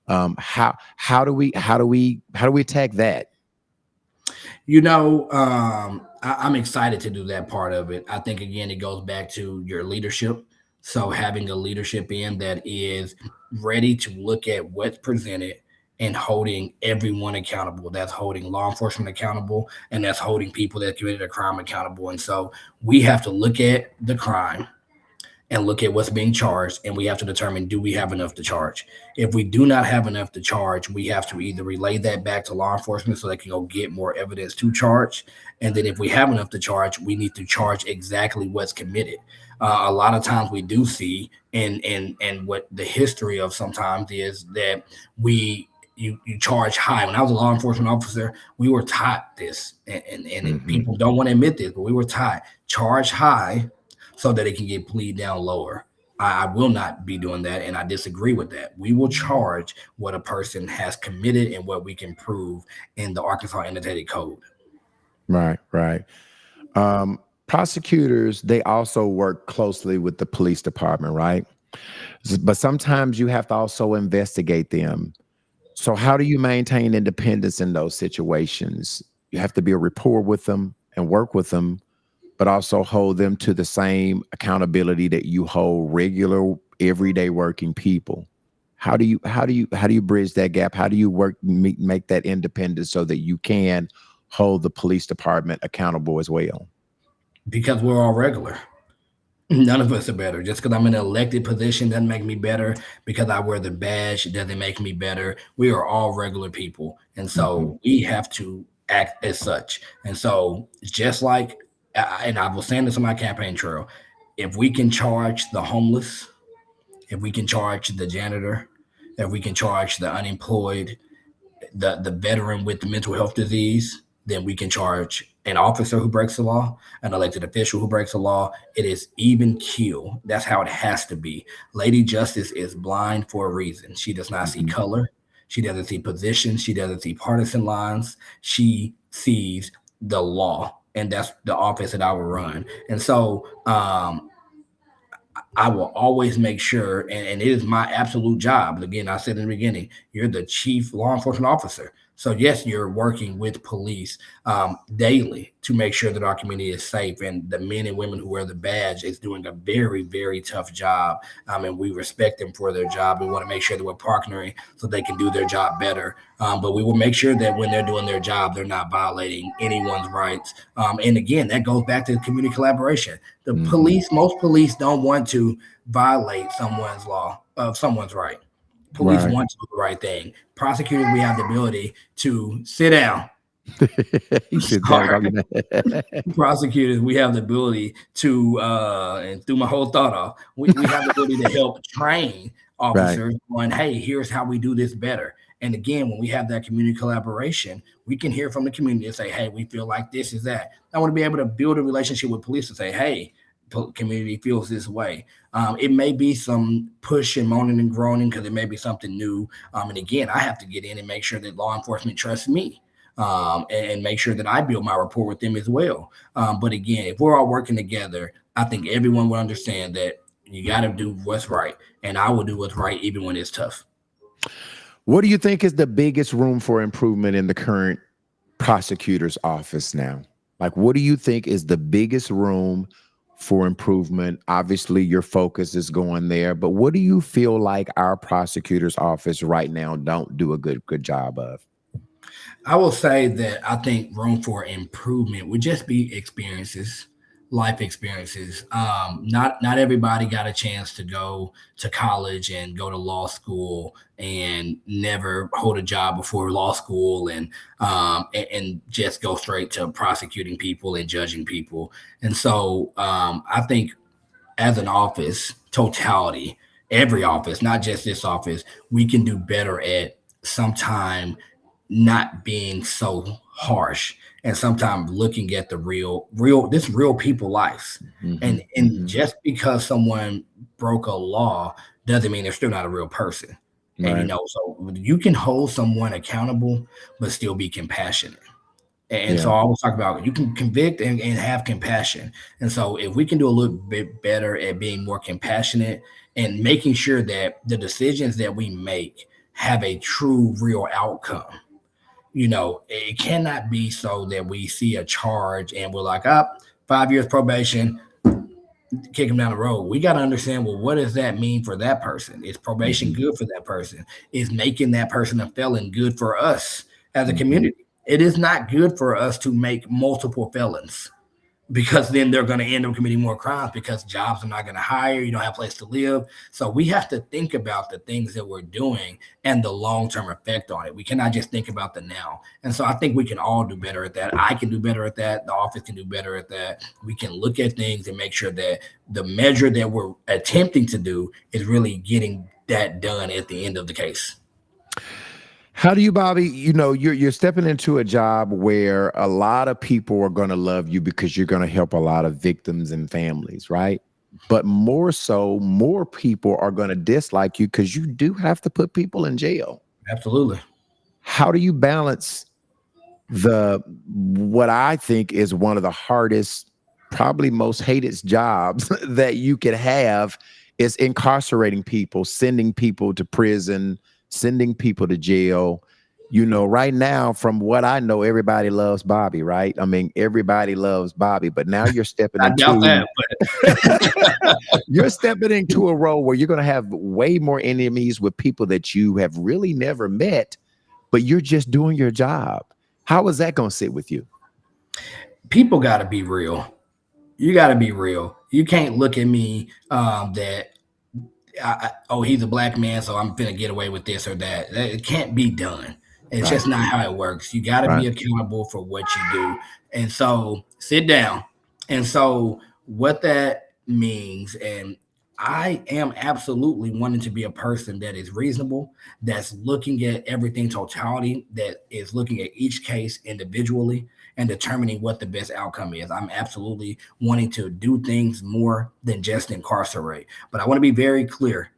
How do we attack that? I'm excited to do that part of it. I think, again, it goes back to your leadership. So having a leadership in that is ready to look at what's presented and holding everyone accountable. That's holding law enforcement accountable, and that's holding people that committed a crime accountable. And so we have to look at the crime and look at what's being charged, and we have to determine, do we have enough to charge? If we do not have enough to charge, we have to either relay that back to law enforcement so they can go get more evidence to charge, and then if we have enough to charge, we need to charge exactly what's committed. A lot of times we do see, and what the history of sometimes is that we you charge high. When I was a law enforcement officer, we were taught this, and Hmm. people don't want to admit this, but we were taught, charge high so that it can get plead down lower. I will not be doing that, and I disagree with that. We will charge what a person has committed and what we can prove in the Arkansas Annotated Code. Right, right. Prosecutors, they also work closely with the police department, right? But sometimes you have to also investigate them. So how do you maintain independence in those situations? You have to be a rapport with them and work with them, but also hold them to the same accountability that you hold regular, everyday working people. How do you bridge that gap? How do you make that independence so that you can hold the police department accountable as well? Because we're all regular. None of us are better. Just because I'm in an elected position doesn't make me better. Because I wear the badge doesn't make me better. We are all regular people. And Mhm. so we have to act as such. And so, just like, and I was saying this on my campaign trail, if we can charge the homeless, if we can charge the janitor, if we can charge the unemployed, the veteran with the mental health disease, then we can charge an officer who breaks the law, an elected official who breaks the law. It is even kill. That's how it has to be. Lady Justice is blind for a reason. She does not see Mhm. color. She doesn't see position. She doesn't see partisan lines. She sees the law, and that's the office that I will run. And so, I will always make sure, and it is my absolute job. Again, I said in the beginning, you're the chief law enforcement officer. So, yes, you're working with police daily to make sure that our community is safe. And the men and women who wear the badge is doing a very, very tough job. And we respect them for their job. We want to make sure that we're partnering so they can do their job better. But we will make sure that when they're doing their job, they're not violating anyone's rights. And again, that goes back to community collaboration. The Mhm. police, most police don't want to violate someone's law of someone's right. Police Right. want to do the right thing. Prosecutors, we have the ability to sit down. He said that. Sorry. Prosecutors, we have the ability to, and threw my whole thought off. We have the ability to help train Right. officers on, hey, here's how we do this better. And again, when we have that community collaboration, we can hear from the community and say, hey, we feel like this is that. I want to be able to build a relationship with police and say, hey, community feels this way. It may be some push and moaning and groaning because it may be something new. And again, I have to get in and make sure that law enforcement trusts me. And make sure that I build my rapport with them as well. But again, if we're all working together, I think everyone will understand that you got to do what's right, and I will do what's right even when it's tough. What do you think is the biggest room for improvement in the current prosecutor's office now? Like, what do you think is the biggest room for improvement? Obviously, your focus is going there, but what do you feel like our prosecutor's office right now don't do a good job of? I will say that I think room for improvement would just be experiences, life experiences. Not everybody got a chance to go to college and go to law school and never hold a job before law school and just go straight to prosecuting people and judging people. And so I think as an office, totality, every office, not just this office, we can do better at sometime not being so harsh and sometimes looking at the real people lives. And just because someone broke a law doesn't mean they're still not a real person. Right. And so you can hold someone accountable but still be compassionate. And so I always talk about you can convict and have compassion. And so if we can do a little bit better at being more compassionate and making sure that the decisions that we make have a true, real outcome. It cannot be so that we see a charge and we're like, 5 years probation, kick them down the road. We got to understand, well, what does that mean for that person? Is probation good for that person? Is making that person a felon good for us as a community? It is not good for us to make multiple felons because then they're going to end up committing more crimes because jobs are not going to hire. You don't have a place to live. So we have to think about the things that we're doing and the long-term effect on it. We cannot just think about the now. And so I think we can all do better at that. I can do better at that. The office can do better at that. We can look at things and make sure that the measure that we're attempting to do is really getting that done at the end of the case. How do you, Bobby, you're stepping into a job where a lot of people are going to love you because you're going to help a lot of victims and families, right? But more so, more people are going to dislike you because you do have to put people in jail. Absolutely. How do you balance what I think is one of the hardest, probably most hated jobs that you could have is incarcerating people, sending people to prison, sending people to jail? Right now, from what I know, everybody loves Bobby, right? I mean, everybody loves Bobby, but now you're stepping you're stepping into a role where you're going to have way more enemies with people that you have really never met, but you're just doing your job. How is that going to sit with you? People got to be real. You got to be real. You can't look at me he's a black man, so I'm gonna get away with this or that. It can't be done. It's just not how it works. You got to be accountable for what you do. And so sit down. And so what that means, and I am absolutely wanting to be a person that is reasonable, that's looking at everything totality, that is looking at each case individually and determining what the best outcome is. I'm absolutely wanting to do things more than just incarcerate. But I want to be very clear.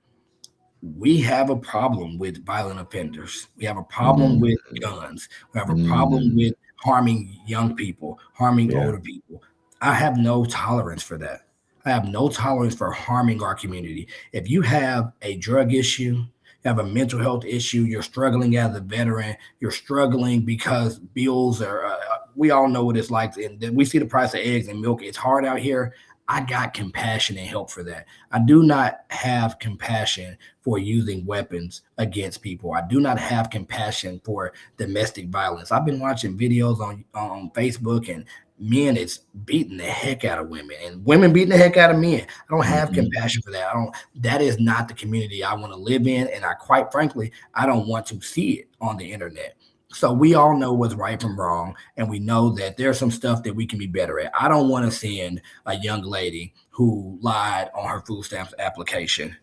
We have a problem with violent offenders. We have a problem with guns. We have a problem with harming young people, harming older people. I have no tolerance for that. I have no tolerance for harming our community. If you have a drug issue, you have a mental health issue, you're struggling as a veteran, you're struggling because bills are, we all know what it's like. And we see the price of eggs and milk. It's hard out here. I got compassion and help for that. I do not have compassion for using weapons against people. I do not have compassion for domestic violence. I've been watching videos on Facebook and men is beating the heck out of women and women beating the heck out of men. I don't have compassion for that. That is not the community I want to live in. And quite frankly, I don't want to see it on the internet. So we all know what's right from wrong, and we know that there's some stuff that we can be better at. I don't want to send a young lady who lied on her food stamps application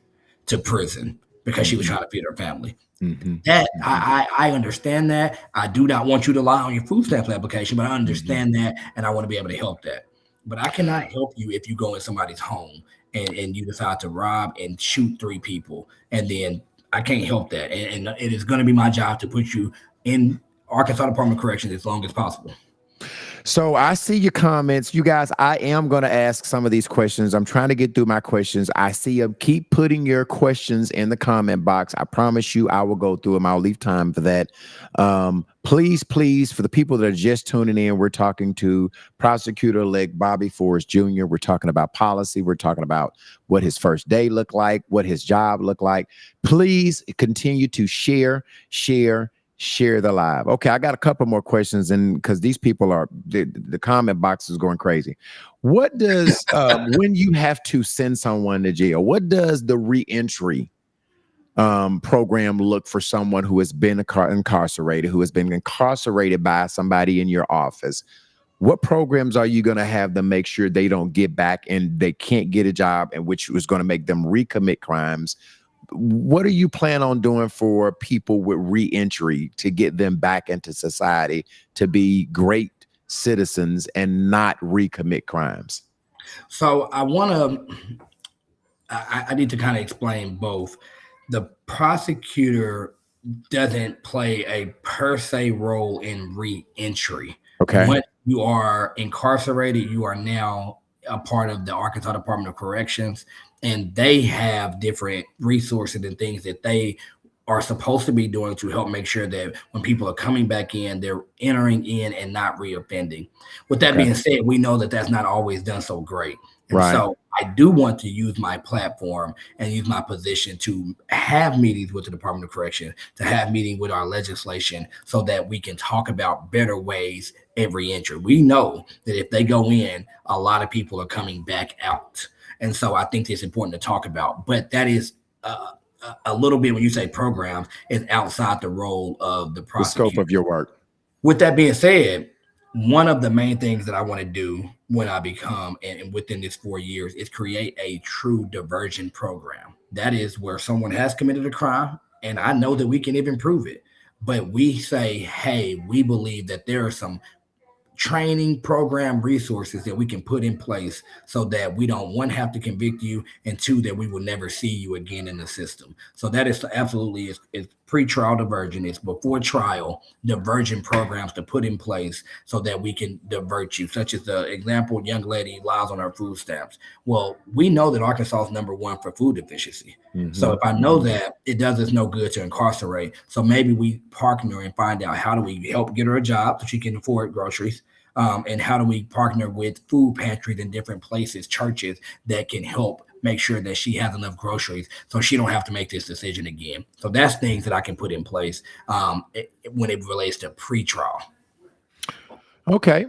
to prison because she was trying to feed her family. I understand that. I do not want you to lie on your food stamps application, but I understand that, and I want to be able to help that. but I cannot help you if you go in somebody's home and you decide to rob and shoot 3 people, and then I can't help that. And it is going to be my job to put you in Arkansas Department of Corrections as long as possible. So I see your comments. You guys, I am going to ask some of these questions. I'm trying to get through my questions. I see you. Keep putting your questions in the comment box. I promise you I will go through them. I'll leave time for that. Please, for the people that are just tuning in, we're talking to Prosecutor-elect Bobby Forrest Jr. We're talking about policy. We're talking about what his first day looked like, what his job looked like. Please continue to share the live. Okay, I got a couple more questions, and because these people are the comment box is going crazy. What does when you have to send someone to jail, what does the reentry program look for someone who has been incarcerated, by somebody in your office? What programs are you going to have to make sure they don't get back and they can't get a job, and which was going to make them recommit crimes? What are you planning on doing for people with reentry to get them back into society to be great citizens and not recommit crimes? So I need to kind of explain both. The prosecutor doesn't play a per se role in reentry. Okay. Once you are incarcerated, you are now a part of the Arkansas Department of Corrections, and they have different resources and things that they are supposed to be doing to help make sure that when people are coming back in, they're entering in and not reoffending. With that being said, we know that that's not always done so great. And so I do want to use my platform and use my position to have meetings with the Department of Correction, to have meetings with our legislation so that we can talk about better ways at reentry. We know that if they go in, a lot of people are coming back out. And so I think it's important to talk about, but that is a little bit, when you say programs, is outside the role of the prosecutor. The scope of your work. With that being said, one of the main things that I want to do when I become, and within this 4 years, is create a true diversion program. That is where someone has committed a crime, and I know that we can even prove it, but we say, hey, we believe that there are some training program resources that we can put in place so that we don't, one, have to convict you, and two, that we will never see you again in the system. So that is absolutely is pre-trial diversion. It's before trial diversion programs to put in place so that we can divert you, such as the example, young lady lies on her food stamps. Well, we know that Arkansas is #1 for food efficiency. So if I know that, it does us no good to incarcerate. So maybe we partner and find out, how do we help get her a job so she can afford groceries? And how do we partner with food pantries in different places, churches, that can help make sure that she has enough groceries so she don't have to make this decision again? So that's things that I can put in place when it relates to pre-trial. Okay.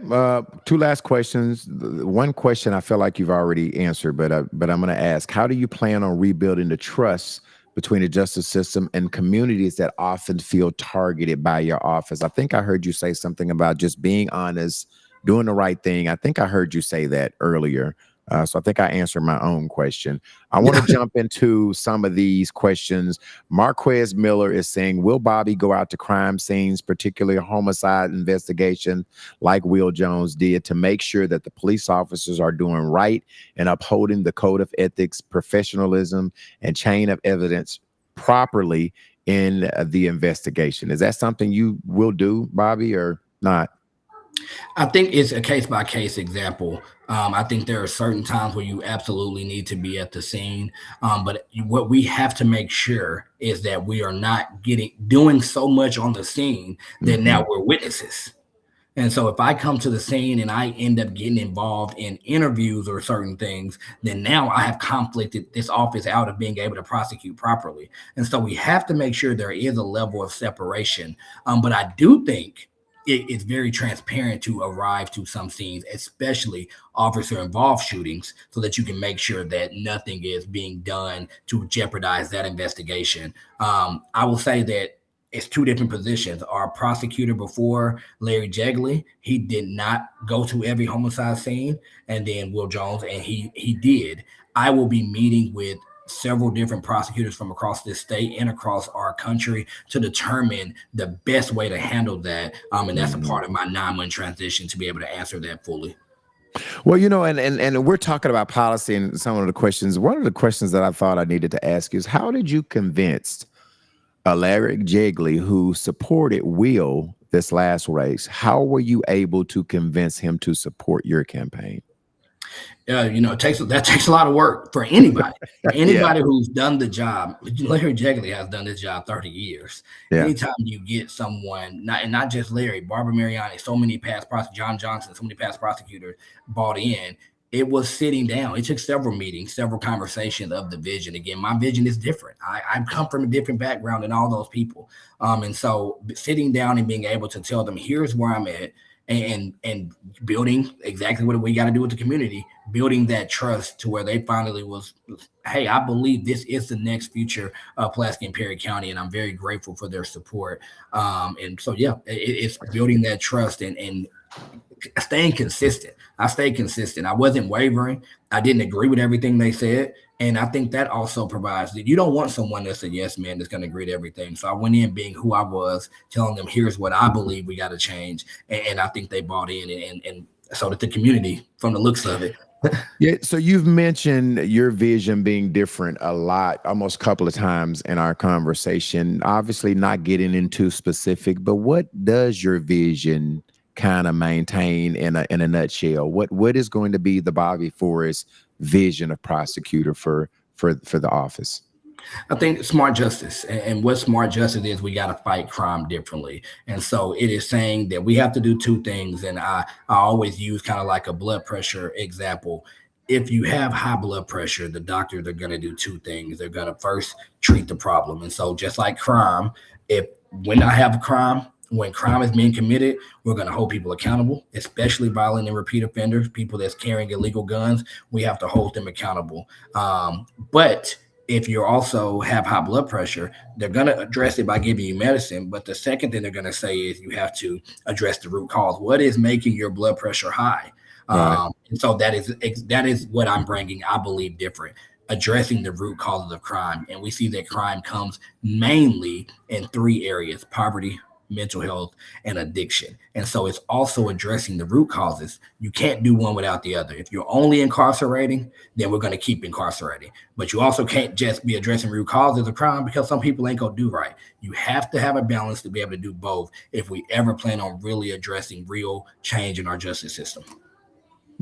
2 last questions. One question I feel like you've already answered, but I'm going to ask, how do you plan on rebuilding the trust between the justice system and communities that often feel targeted by your office? I think I heard you say something about just being honest, doing the right thing. I think I heard you say that earlier. So I think I answered my own question. I want to jump into some of these questions. Marquez Miller is saying, will Bobby go out to crime scenes, particularly a homicide investigation like Will Jones did, to make sure that the police officers are doing right and upholding the code of ethics, professionalism, and chain of evidence properly in the investigation? Is that something you will do, Bobby, or not? I think it's a case-by-case example. I think there are certain times where you absolutely need to be at the scene. But what we have to make sure is that we are not doing so much on the scene that now we're witnesses. And so if I come to the scene and I end up getting involved in interviews or certain things, then now I have conflicted this office out of being able to prosecute properly. And so we have to make sure there is a level of separation. But I do think it's very transparent to arrive to some scenes, especially officer-involved shootings, so that you can make sure that nothing is being done to jeopardize that investigation. I will say that it's 2 different positions. Our prosecutor before, Larry Jegley, he did not go to every homicide scene, and then Will Jones, and he did. I will be meeting with several different prosecutors from across this state and across our country to determine the best way to handle that. And that's a part of my 9-month transition to be able to answer that fully. Well, and we're talking about policy and some of the questions. One of the questions that I thought I needed to ask you is, how did you convince Alaric Jigley, who supported Will this last race? How were you able to convince him to support your campaign? That takes a lot of work for anybody. For anybody who's done the job. Larry Jigley has done this job 30 years. Yeah. Anytime you get someone, not just Larry, Barbara Mariani, so many past prosecutors, John Johnson, so many past prosecutors bought in. It was sitting down. It took several meetings, several conversations of the vision. Again, my vision is different. I come from a different background than all those people. And so sitting down and being able to tell them, here's where I'm at, and building exactly what we got to do with the community, building that trust to where they finally was, hey, I believe this is the next future of Pulaski and Perry County, and I'm very grateful for their support. And so, it's building that trust and staying consistent. I stayed consistent. I wasn't wavering. I didn't agree with everything they said. And I think that also provides that you don't want someone that's a yes man that's going to agree to everything. So I went in being who I was, telling them, here's what I believe we got to change. And I think they bought in, and so did the community from the looks of it. Yeah. So you've mentioned your vision being different a lot, almost a couple of times in our conversation. Obviously not getting into specific, but what does your vision kind of maintain in a nutshell? What is going to be the Bobby Forrest vision of prosecutor for the office? I think smart justice, and what smart justice is, we got to fight crime differently. And so it is saying that we have to do two things. And I always use kind of like a blood pressure example. If you have high blood pressure, the doctors are going to do two things. They're going to first treat the problem. And so just like crime, when I have a crime, when crime is being committed, we're going to hold people accountable, especially violent and repeat offenders, people that's carrying illegal guns. We have to hold them accountable. But if you also have high blood pressure, they're going to address it by giving you medicine. But the second thing they're going to say is you have to address the root cause. What is making your blood pressure high? Right. And so that is what I'm bringing, I believe, different. Addressing the root causes of crime. And we see that crime comes mainly in three areas: poverty, mental health, and addiction. And so it's also addressing the root causes. You can't do one without the other. If you're only incarcerating, then we're going to keep incarcerating. But you also can't just be addressing root causes of crime, because some people ain't going to do right. You have to have a balance to be able to do both if we ever plan on really addressing real change in our justice system.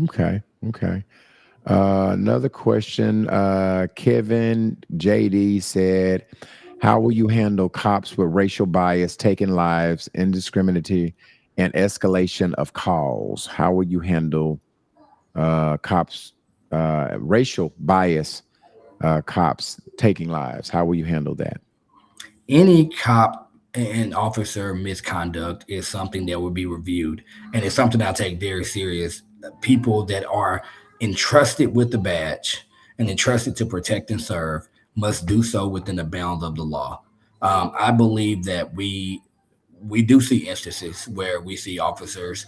Okay. Another question. Kevin JD said, how will you handle cops with racial bias, taking lives, indiscriminate, and escalation of calls? How will you handle cops, racial bias, cops taking lives? How will you handle that? Any cop and officer misconduct is something that will be reviewed, and it's something I take very serious. People that are entrusted with the badge and entrusted to protect and serve must do so within the bounds of the law. I believe that we do see instances where we see officers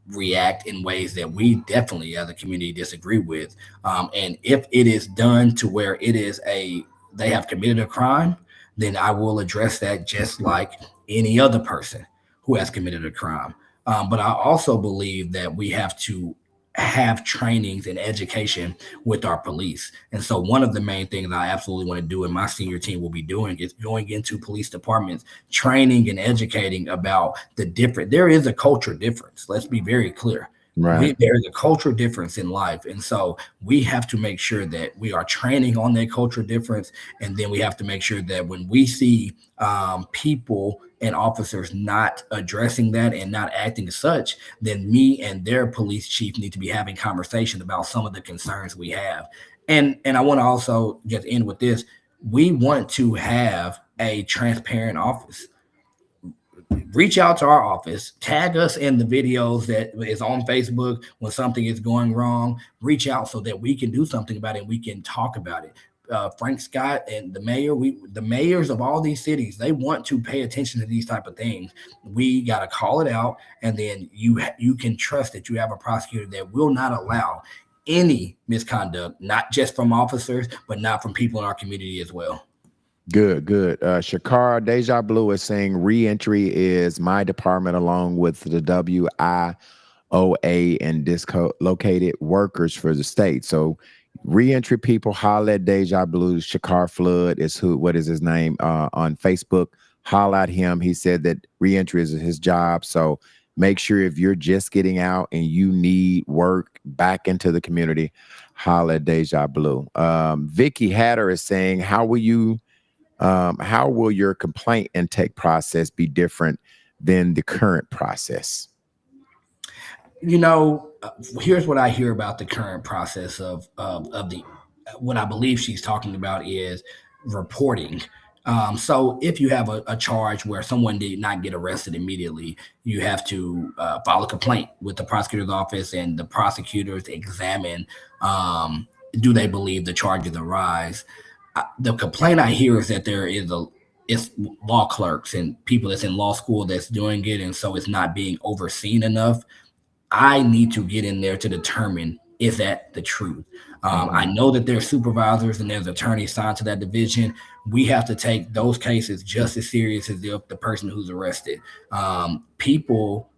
react in ways that we definitely as a community disagree with. And if it is done to where they have committed a crime, then I will address that just like any other person who has committed a crime. But I also believe that we have to have trainings and education with our police. And so one of the main things I absolutely want to do, and my senior team will be doing, is going into police departments, training and educating about there is a culture difference. Let's be very clear. Right. There is a cultural difference in life. And so we have to make sure that we are training on that cultural difference. And then we have to make sure that when we see people and officers not addressing that and not acting as such, then me and their police chief need to be having conversations about some of the concerns we have. And I want to also just end with this. We want to have a transparent office. Reach out to our office, tag us in the videos that is on Facebook when something is going wrong. Reach out so that we can do something about it and we can talk about it. Frank Scott and the mayors of all these cities, they want to pay attention to these type of things. We got to call it out, and then you can trust that you have a prosecutor that will not allow any misconduct, not just from officers, but not from people in our community as well. Good. Shakara Deja Blue is saying re-entry is my department along with the WIOA OA and dislocated workers for the state. So reentry people, holla at Deja Blue. Shakar Flood is what is his name on Facebook. Holla at him. He said that reentry is his job. So make sure if you're just getting out and you need work back into the community, holla at Deja Blue. Vicky Hatter is saying, how will your complaint intake process be different than the current process? Here's what I hear about the current process of the what I believe she's talking about is reporting. So if you have a charge where someone did not get arrested immediately, you have to file a complaint with the prosecutor's office, and the prosecutors examine do they believe the charges arise. The complaint I hear is that it's law clerks and people that's in law school that's doing it, and so it's not being overseen enough. I need to get in there to determine, is that the truth? I know that there's supervisors and there's attorneys assigned to that division. We have to take those cases just as serious as the person who's arrested. People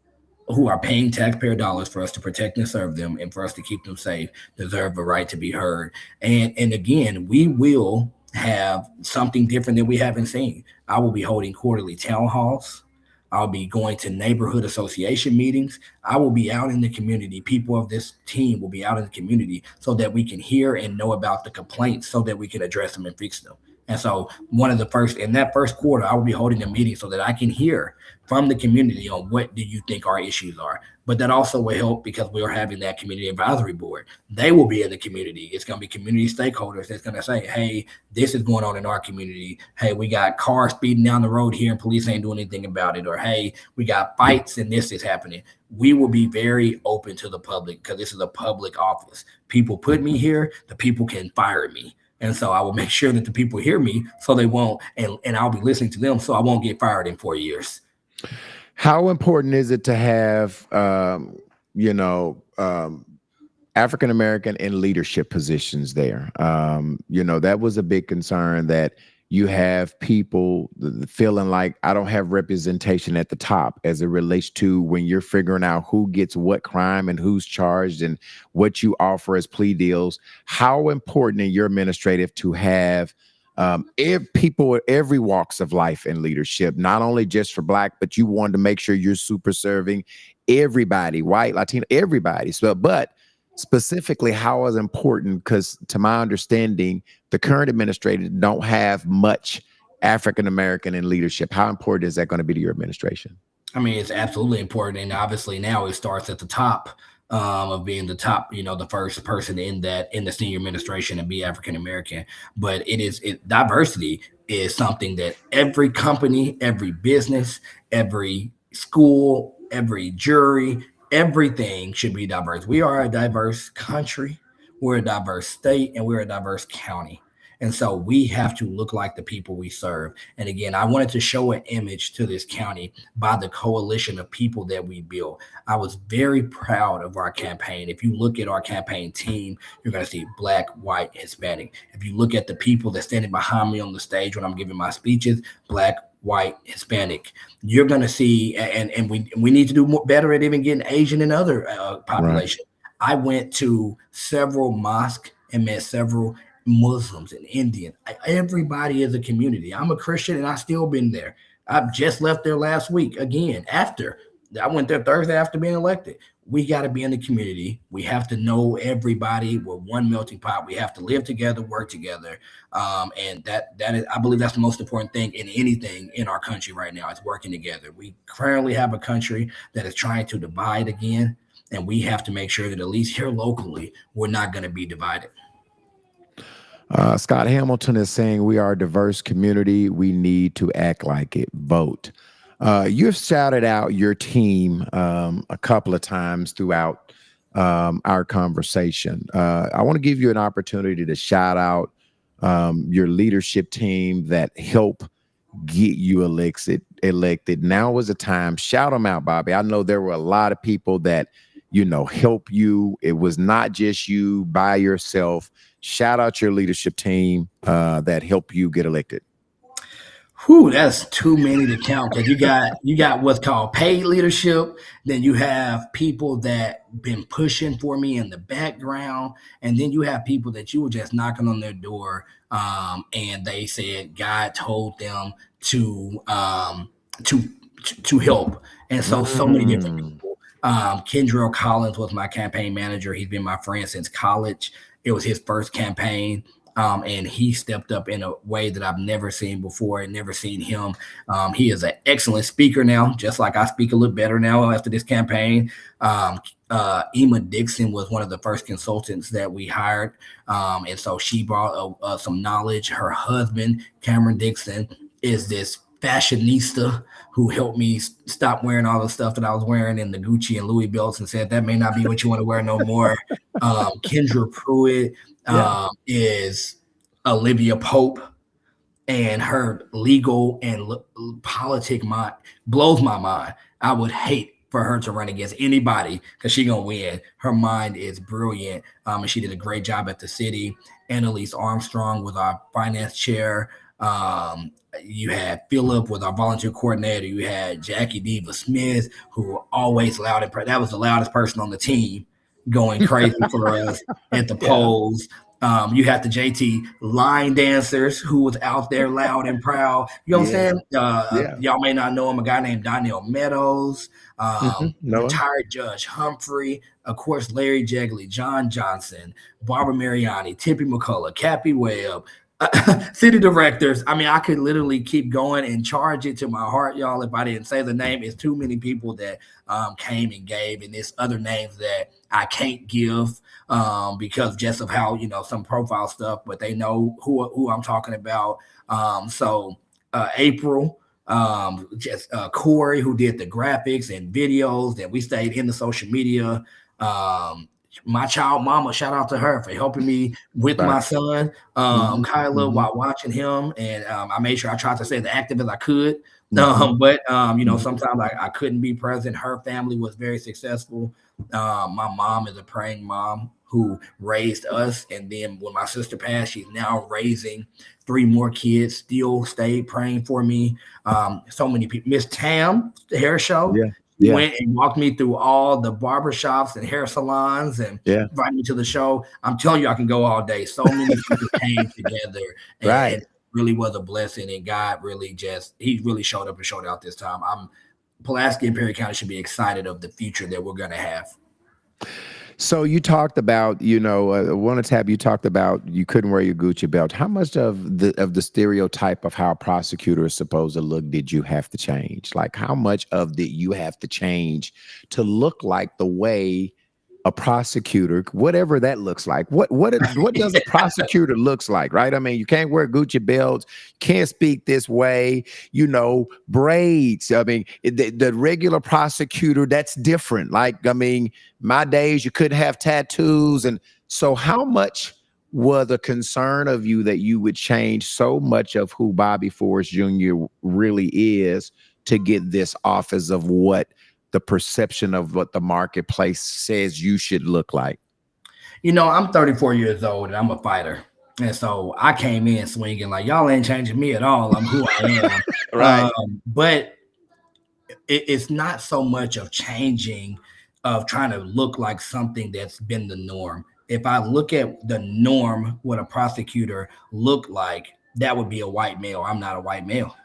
who are paying taxpayer dollars for us to protect and serve them and for us to keep them safe deserve a right to be heard. And again, we will have something different than we haven't seen. I will be holding quarterly town halls. I'll be going to neighborhood association meetings. I will be out in the community. People of this team will be out in the community so that we can hear and know about the complaints so that we can address them and fix them. And so in that first quarter, I will be holding a meeting so that I can hear from the community on what do you think our issues are. But that also will help because we are having that community advisory board. They will be in the community. It's going to be community stakeholders that's going to say, hey, this is going on in our community. Hey, we got cars speeding down the road here and police ain't doing anything about it. Or, hey, we got fights and this is happening. We will be very open to the public because this is a public office. People put me here. The people can fire me. And so I will make sure that the people hear me so they won't, and I'll be listening to them so I won't get fired in 4 years. How important is it to have, African-American in leadership positions there? That was a big concern that you have people feeling like I don't have representation at the top as it relates to when you're figuring out who gets what crime and who's charged and what you offer as plea deals. How important in your administrative to have people at every walks of life in leadership, not only just for Black, but you want to make sure you're super serving everybody, white, Latino, everybody. So, but specifically, how is important? Because to my understanding, the current administrators don't have much African-American in leadership. How important is that going to be to your administration? I mean, it's absolutely important. And obviously now it starts at the top of being the top, the first person in the senior administration and be African-American. But diversity is something that every company, every business, every school, every jury, everything should be diverse. We are a diverse country, we're a diverse state, and we're a diverse county. And so we have to look like the people we serve. And again, I wanted to show an image to this county by the coalition of people that we built. I was very proud of our campaign. If you look at our campaign team, you're going to see Black, white, Hispanic. If you look at the people that's standing behind me on the stage when I'm giving my speeches, Black, white, Hispanic, you're going to see, and we need to do better at even getting Asian and other population. Right. I went to several mosques and met several Muslims and Indian. Everybody is a community. I'm a Christian and I've still been there. I've just left there last week again. After I went there Thursday after being elected. We got to be in the community. We have to know everybody. We're one melting pot. We have to live together, work together. And that is, I believe that's the most important thing in anything in our country right now is working together. We currently have a country that is trying to divide again. And we have to make sure that at least here locally, we're not going to be divided. Scott Hamilton is saying we are a diverse community. We need to act like it. Vote. You've shouted out your team a couple of times throughout our conversation. I want to give you an opportunity to shout out your leadership team that helped get you elected. Now is the time. Shout them out, Bobby. I know there were a lot of people that help you. It was not just you by yourself. Shout out your leadership team that helped you get elected. Whew, that's too many to count because you got what's called paid leadership. Then you have people that been pushing for me in the background, and then you have people that you were just knocking on their door, and they said God told them to to to help, and so many different Mm. people. Kendrell Collins was my campaign manager. He's been my friend since college. It was his first campaign. And he stepped up in a way that I've never seen before and never seen him. He is an excellent speaker now, just like I speak a little better now after this campaign. Ema Dixon was one of the first consultants that we hired. And so she brought some knowledge. Her husband, Cameron Dixon, is this fashionista who helped me stop wearing all the stuff that I was wearing in the Gucci and Louis belts and said, that may not be what you want to wear no more. Kendra Pruitt is Olivia Pope, and her legal and politic mind blows my mind. I would hate for her to run against anybody because she's going to win. Her mind is brilliant, and she did a great job at the city. Annalise Armstrong was our finance chair. You had Philip with our volunteer coordinator. You had Jackie Diva Smith, who were always loud and that was the loudest person on the team, going crazy for us at the polls. You had the JT line dancers who was out there loud and proud. You know what I'm saying? Y'all may not know him, a guy named Donnell Meadows, retired Judge Humphrey, of course, Larry Jegley, John Johnson, Barbara Mariani, Tippy McCullough, Cappy Webb, city directors. I mean, I could literally keep going and charge it to my heart, y'all, if I didn't say the name. It's too many people that came and gave, and there's other names that I can't give because just of how, some profile stuff, but they know who I'm talking about. April, Corey, who did the graphics and videos, that we stayed in the social media. My child mama, shout out to her for helping me with my son, Kyla, while watching him. And I made sure I tried to stay as active as I could. But sometimes I couldn't be present. Her family was very successful. My mom is a praying mom who raised us. And then when my sister passed, she's now raising 3 more kids, still stayed praying for me. So many people. Miss Tam, the hair show. Went and walked me through all the barbershops and hair salons and invited me to the show. I'm telling you, I can go all day. So many people came together, and it really was a blessing. And God really he really showed up and showed out this time. Pulaski and Perry County should be excited of the future that we're going to have. So you talked about, one tab, you talked about you couldn't wear your Gucci belt. How much of the stereotype of how a prosecutor is supposed to look did you have to change? Like, how much of did you have to change to look like the way a prosecutor, whatever that looks like? What does a prosecutor looks like, right? I mean, you can't wear Gucci belts, can't speak this way, braids. I mean, the regular prosecutor, that's different. Like, I mean, my days, you couldn't have tattoos. And so how much was a concern of you that you would change so much of who Bobby Forrest Jr. really is to get this office of what the perception of what the marketplace says you should look like? I'm 34 years old and I'm a fighter. And so I came in swinging like, y'all ain't changing me at all. I'm who I am. Right. But it's not so much of changing, of trying to look like something that's been the norm. If I look at the norm, what a prosecutor looked like, that would be a white male. I'm not a white male.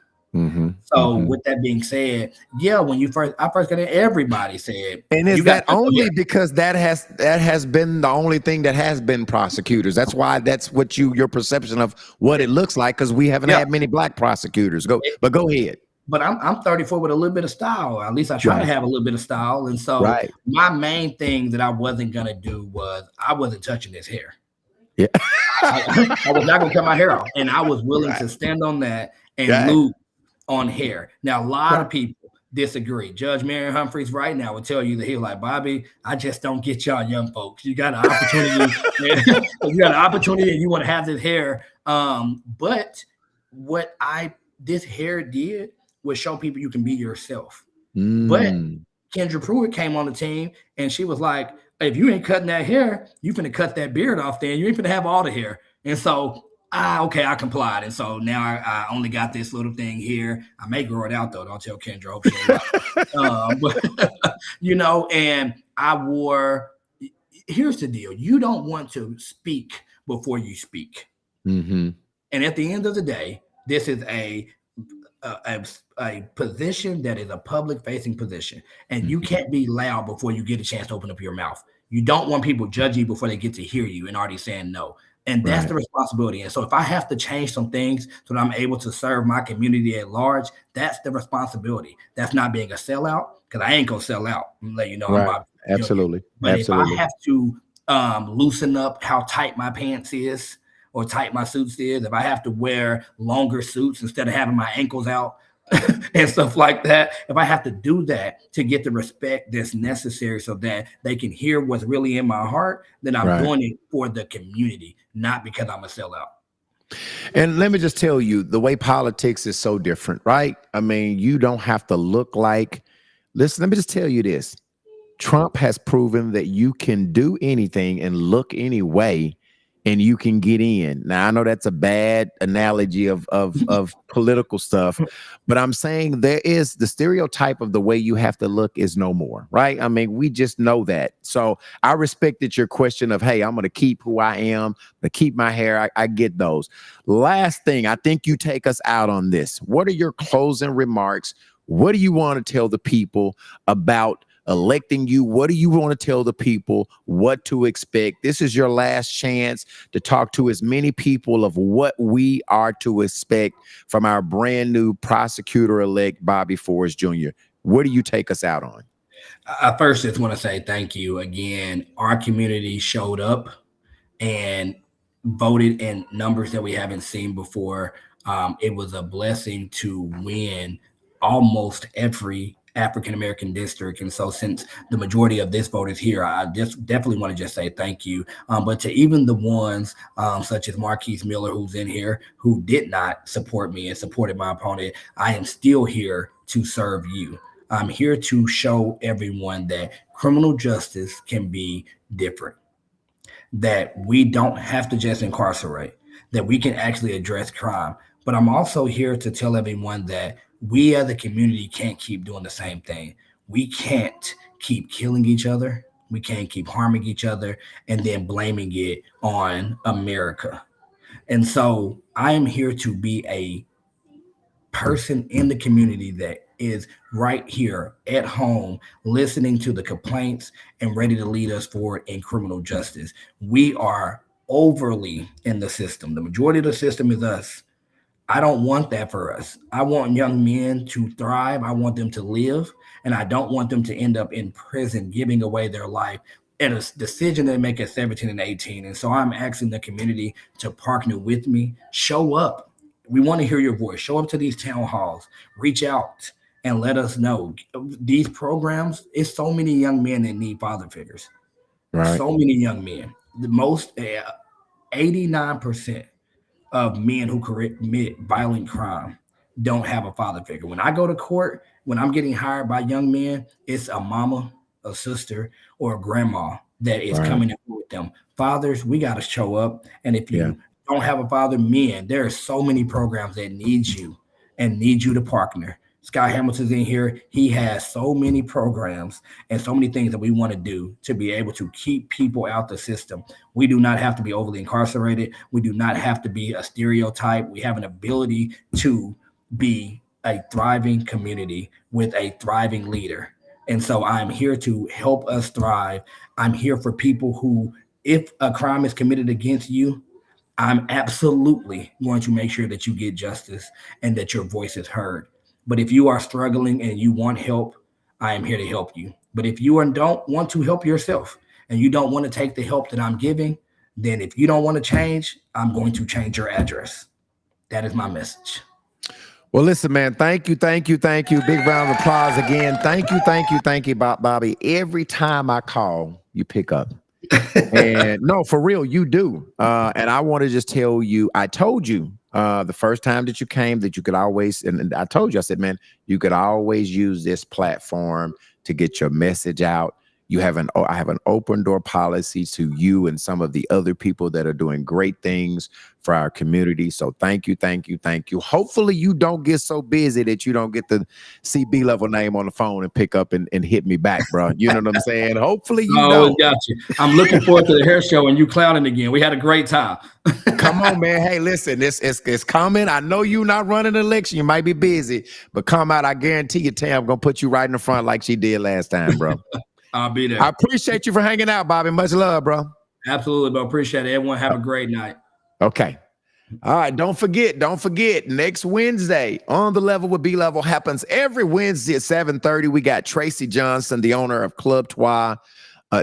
So with that being said, when I first got in, everybody said, and is that only because that has been the only thing that has been prosecutors? That's why that's what your perception of what it looks like, because we haven't had many black prosecutors. Go ahead. But I'm 34 with a little bit of style. At least I try to have a little bit of style. And so my main thing that I wasn't gonna do was I wasn't touching his hair. Yeah, I was not gonna cut my hair off, and I was willing to stand on that and lose on hair. Now, a lot of people disagree. Judge Marion Humphreys right now would tell you that he's like, Bobby, I just don't get y'all young folks. You got an opportunity. And you want to have this hair. But what this hair did was show people you can be yourself. But Kendra Pruitt came on the team and she was like, if you ain't cutting that hair, you finna cut that beard off then. You ain't finna have all the hair. And so Okay, I complied. And so now I only got this little thing here. I may grow it out though. Don't tell Kendra. Hope she ain't watching. But and I wore, here's the deal. You don't want to speak before you speak. Mm-hmm. And at the end of the day, this is a position that is a public facing position, and you can't be loud before you get a chance to open up your mouth. You don't want people judge you before they get to hear you and already saying no. And that's the responsibility. And so if I have to change some things so that I'm able to serve my community at large, that's the responsibility. That's not being a sellout, because I ain't gonna sell out. I'm let you know I'm Bobby Jr. Absolutely. But Absolutely. if I have to loosen up how tight my pants is or tight my suits is, if I have to wear longer suits instead of having my ankles out and stuff like that, if I have to do that to get the respect that's necessary so that they can hear what's really in my heart, then I'm doing it for the community, not because I'm a sellout. And let me just tell you, the way politics is so different, right? I mean, you don't have to look like, listen, let me just tell you this. Trump has proven that you can do anything and look any way and you can get in. Now, I know that's a bad analogy of political stuff, but I'm saying there is the stereotype of the way you have to look is no more, right? I mean, we just know that. So I respected your question of, hey, I'm going to keep who I am, to keep my hair. I get those. Last thing, I think you take us out on this. What are your closing remarks? What do you want to tell the people about electing you? What do you want to tell the people what to expect? This is your last chance to talk to as many people of what we are to expect from our brand new prosecutor-elect Bobby Forrest Jr. What do you take us out on? I first just want to say thank you again. Our community showed up and voted in numbers that we haven't seen before. It was a blessing to win almost every African-American district. And so since the majority of this vote is here, I just definitely want to just say thank you. But to even the ones such as Marquise Miller, who's in here, who did not support me and supported my opponent, I am still here to serve you. I'm here to show everyone that criminal justice can be different, that we don't have to just incarcerate, that we can actually address crime. But I'm also here to tell everyone that we as a community can't keep doing the same thing. We can't keep killing each other. We can't keep harming each other and then blaming it on America. And so I am here to be a person in the community that is right here at home, listening to the complaints and ready to lead us forward in criminal justice. We are overly in the system. The majority of the system is us. I don't want that for us. I want young men to thrive. I want them to live, and I don't want them to end up in prison, giving away their life at a decision they make at 17 and 18. And so I'm asking the community to partner with me, show up. We want to hear your voice. Show up to these town halls, reach out and let us know. These programs, it's so many young men that need father figures. Right. So many young men. The most 89% of men who commit violent crime don't have a father figure. When I go to court, when I'm getting hired by young men, it's a mama, a sister, or a grandma that is coming in with them. Fathers, we got to show up. And if you don't have a father, men, there are so many programs that need you and need you to partner. Scott Hamilton's in here. He has so many programs and so many things that we want to do to be able to keep people out the system. We do not have to be overly incarcerated. We do not have to be a stereotype. We have an ability to be a thriving community with a thriving leader. And so I'm here to help us thrive. I'm here for people who, if a crime is committed against you, I'm absolutely going to make sure that you get justice and that your voice is heard. But if you are struggling and you want help, I am here to help you. But if you don't want to help yourself and you don't want to take the help that I'm giving, then if you don't want to change, I'm going to change your address. That is my message. Well, listen, man, thank you. Big round of applause again. Thank you, Bobby. Every time I call, you pick up. And no, for real, you do. And I want to just tell you, I told you the first time that you came that you could always, and I told you, I said, man, you could always use this platform to get your message out. I have an open door policy to you and some of the other people that are doing great things for our community. So thank you, thank you, thank you. Hopefully you don't get so busy that you don't get to see B-level name on the phone and pick up and hit me back, bro. You know what I'm saying? Hopefully you I don't. always got you. I'm looking forward to the hair show and you clowning again. We had a great time. Come on, man. Hey, listen, it's coming. I know you're not running an election. You might be busy, but come out. I guarantee you, Tam, gonna put you right in the front like she did last time, bro. I'll be there. I appreciate you for hanging out, Bobby. Much love, bro. Absolutely, bro. Appreciate it. Everyone have a great night. Okay. All right. Don't forget. Next Wednesday on the Level with B-Level happens every Wednesday at 7:30. We got Tracy Johnson, the owner of Club Trois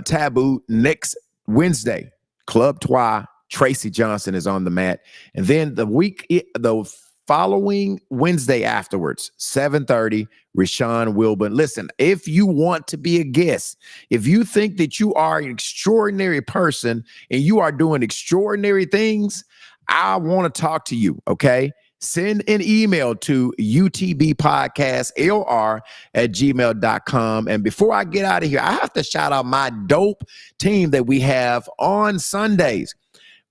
Taboo. Next Wednesday, Club Trois. Tracy Johnson is on the mat. And then the following Wednesday afterwards, 7:30, Rashawn Wilburn. Listen, if you want to be a guest, if you think that you are an extraordinary person and you are doing extraordinary things, I want to talk to you, okay? Send an email to utbpodcastlr@gmail.com. And before I get out of here, I have to shout out my dope team that we have on Sundays.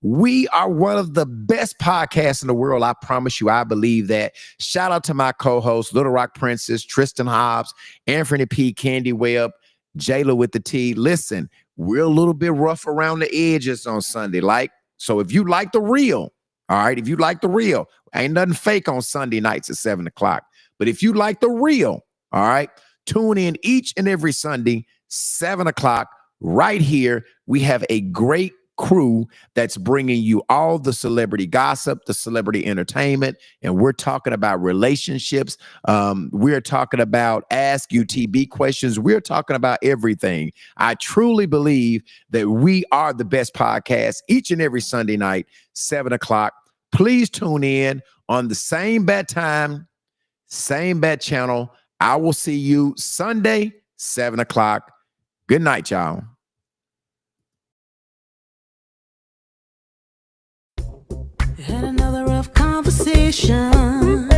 We are one of the best podcasts in the world. I promise you, I believe that. Shout out to my co-hosts, Little Rock Princess, Tristan Hobbs, Anthony P. Candy Webb, Jayla with the T. Listen, we're a little bit rough around the edges on Sunday. So if you like the real, all right, if you like the real, ain't nothing fake on Sunday nights at 7 o'clock. But if you like the real, all right, tune in each and every Sunday, 7 o'clock, right here. We have a great crew that's bringing you all the celebrity gossip, the celebrity entertainment, and we're talking about relationships. We're talking about Ask UTB questions. We're talking about everything. I truly believe that we are the best podcast each and every Sunday night, 7 o'clock. Please tune in on the same bat time, same bat channel. I will see you Sunday, 7 o'clock. Good night, y'all. Had another rough conversation.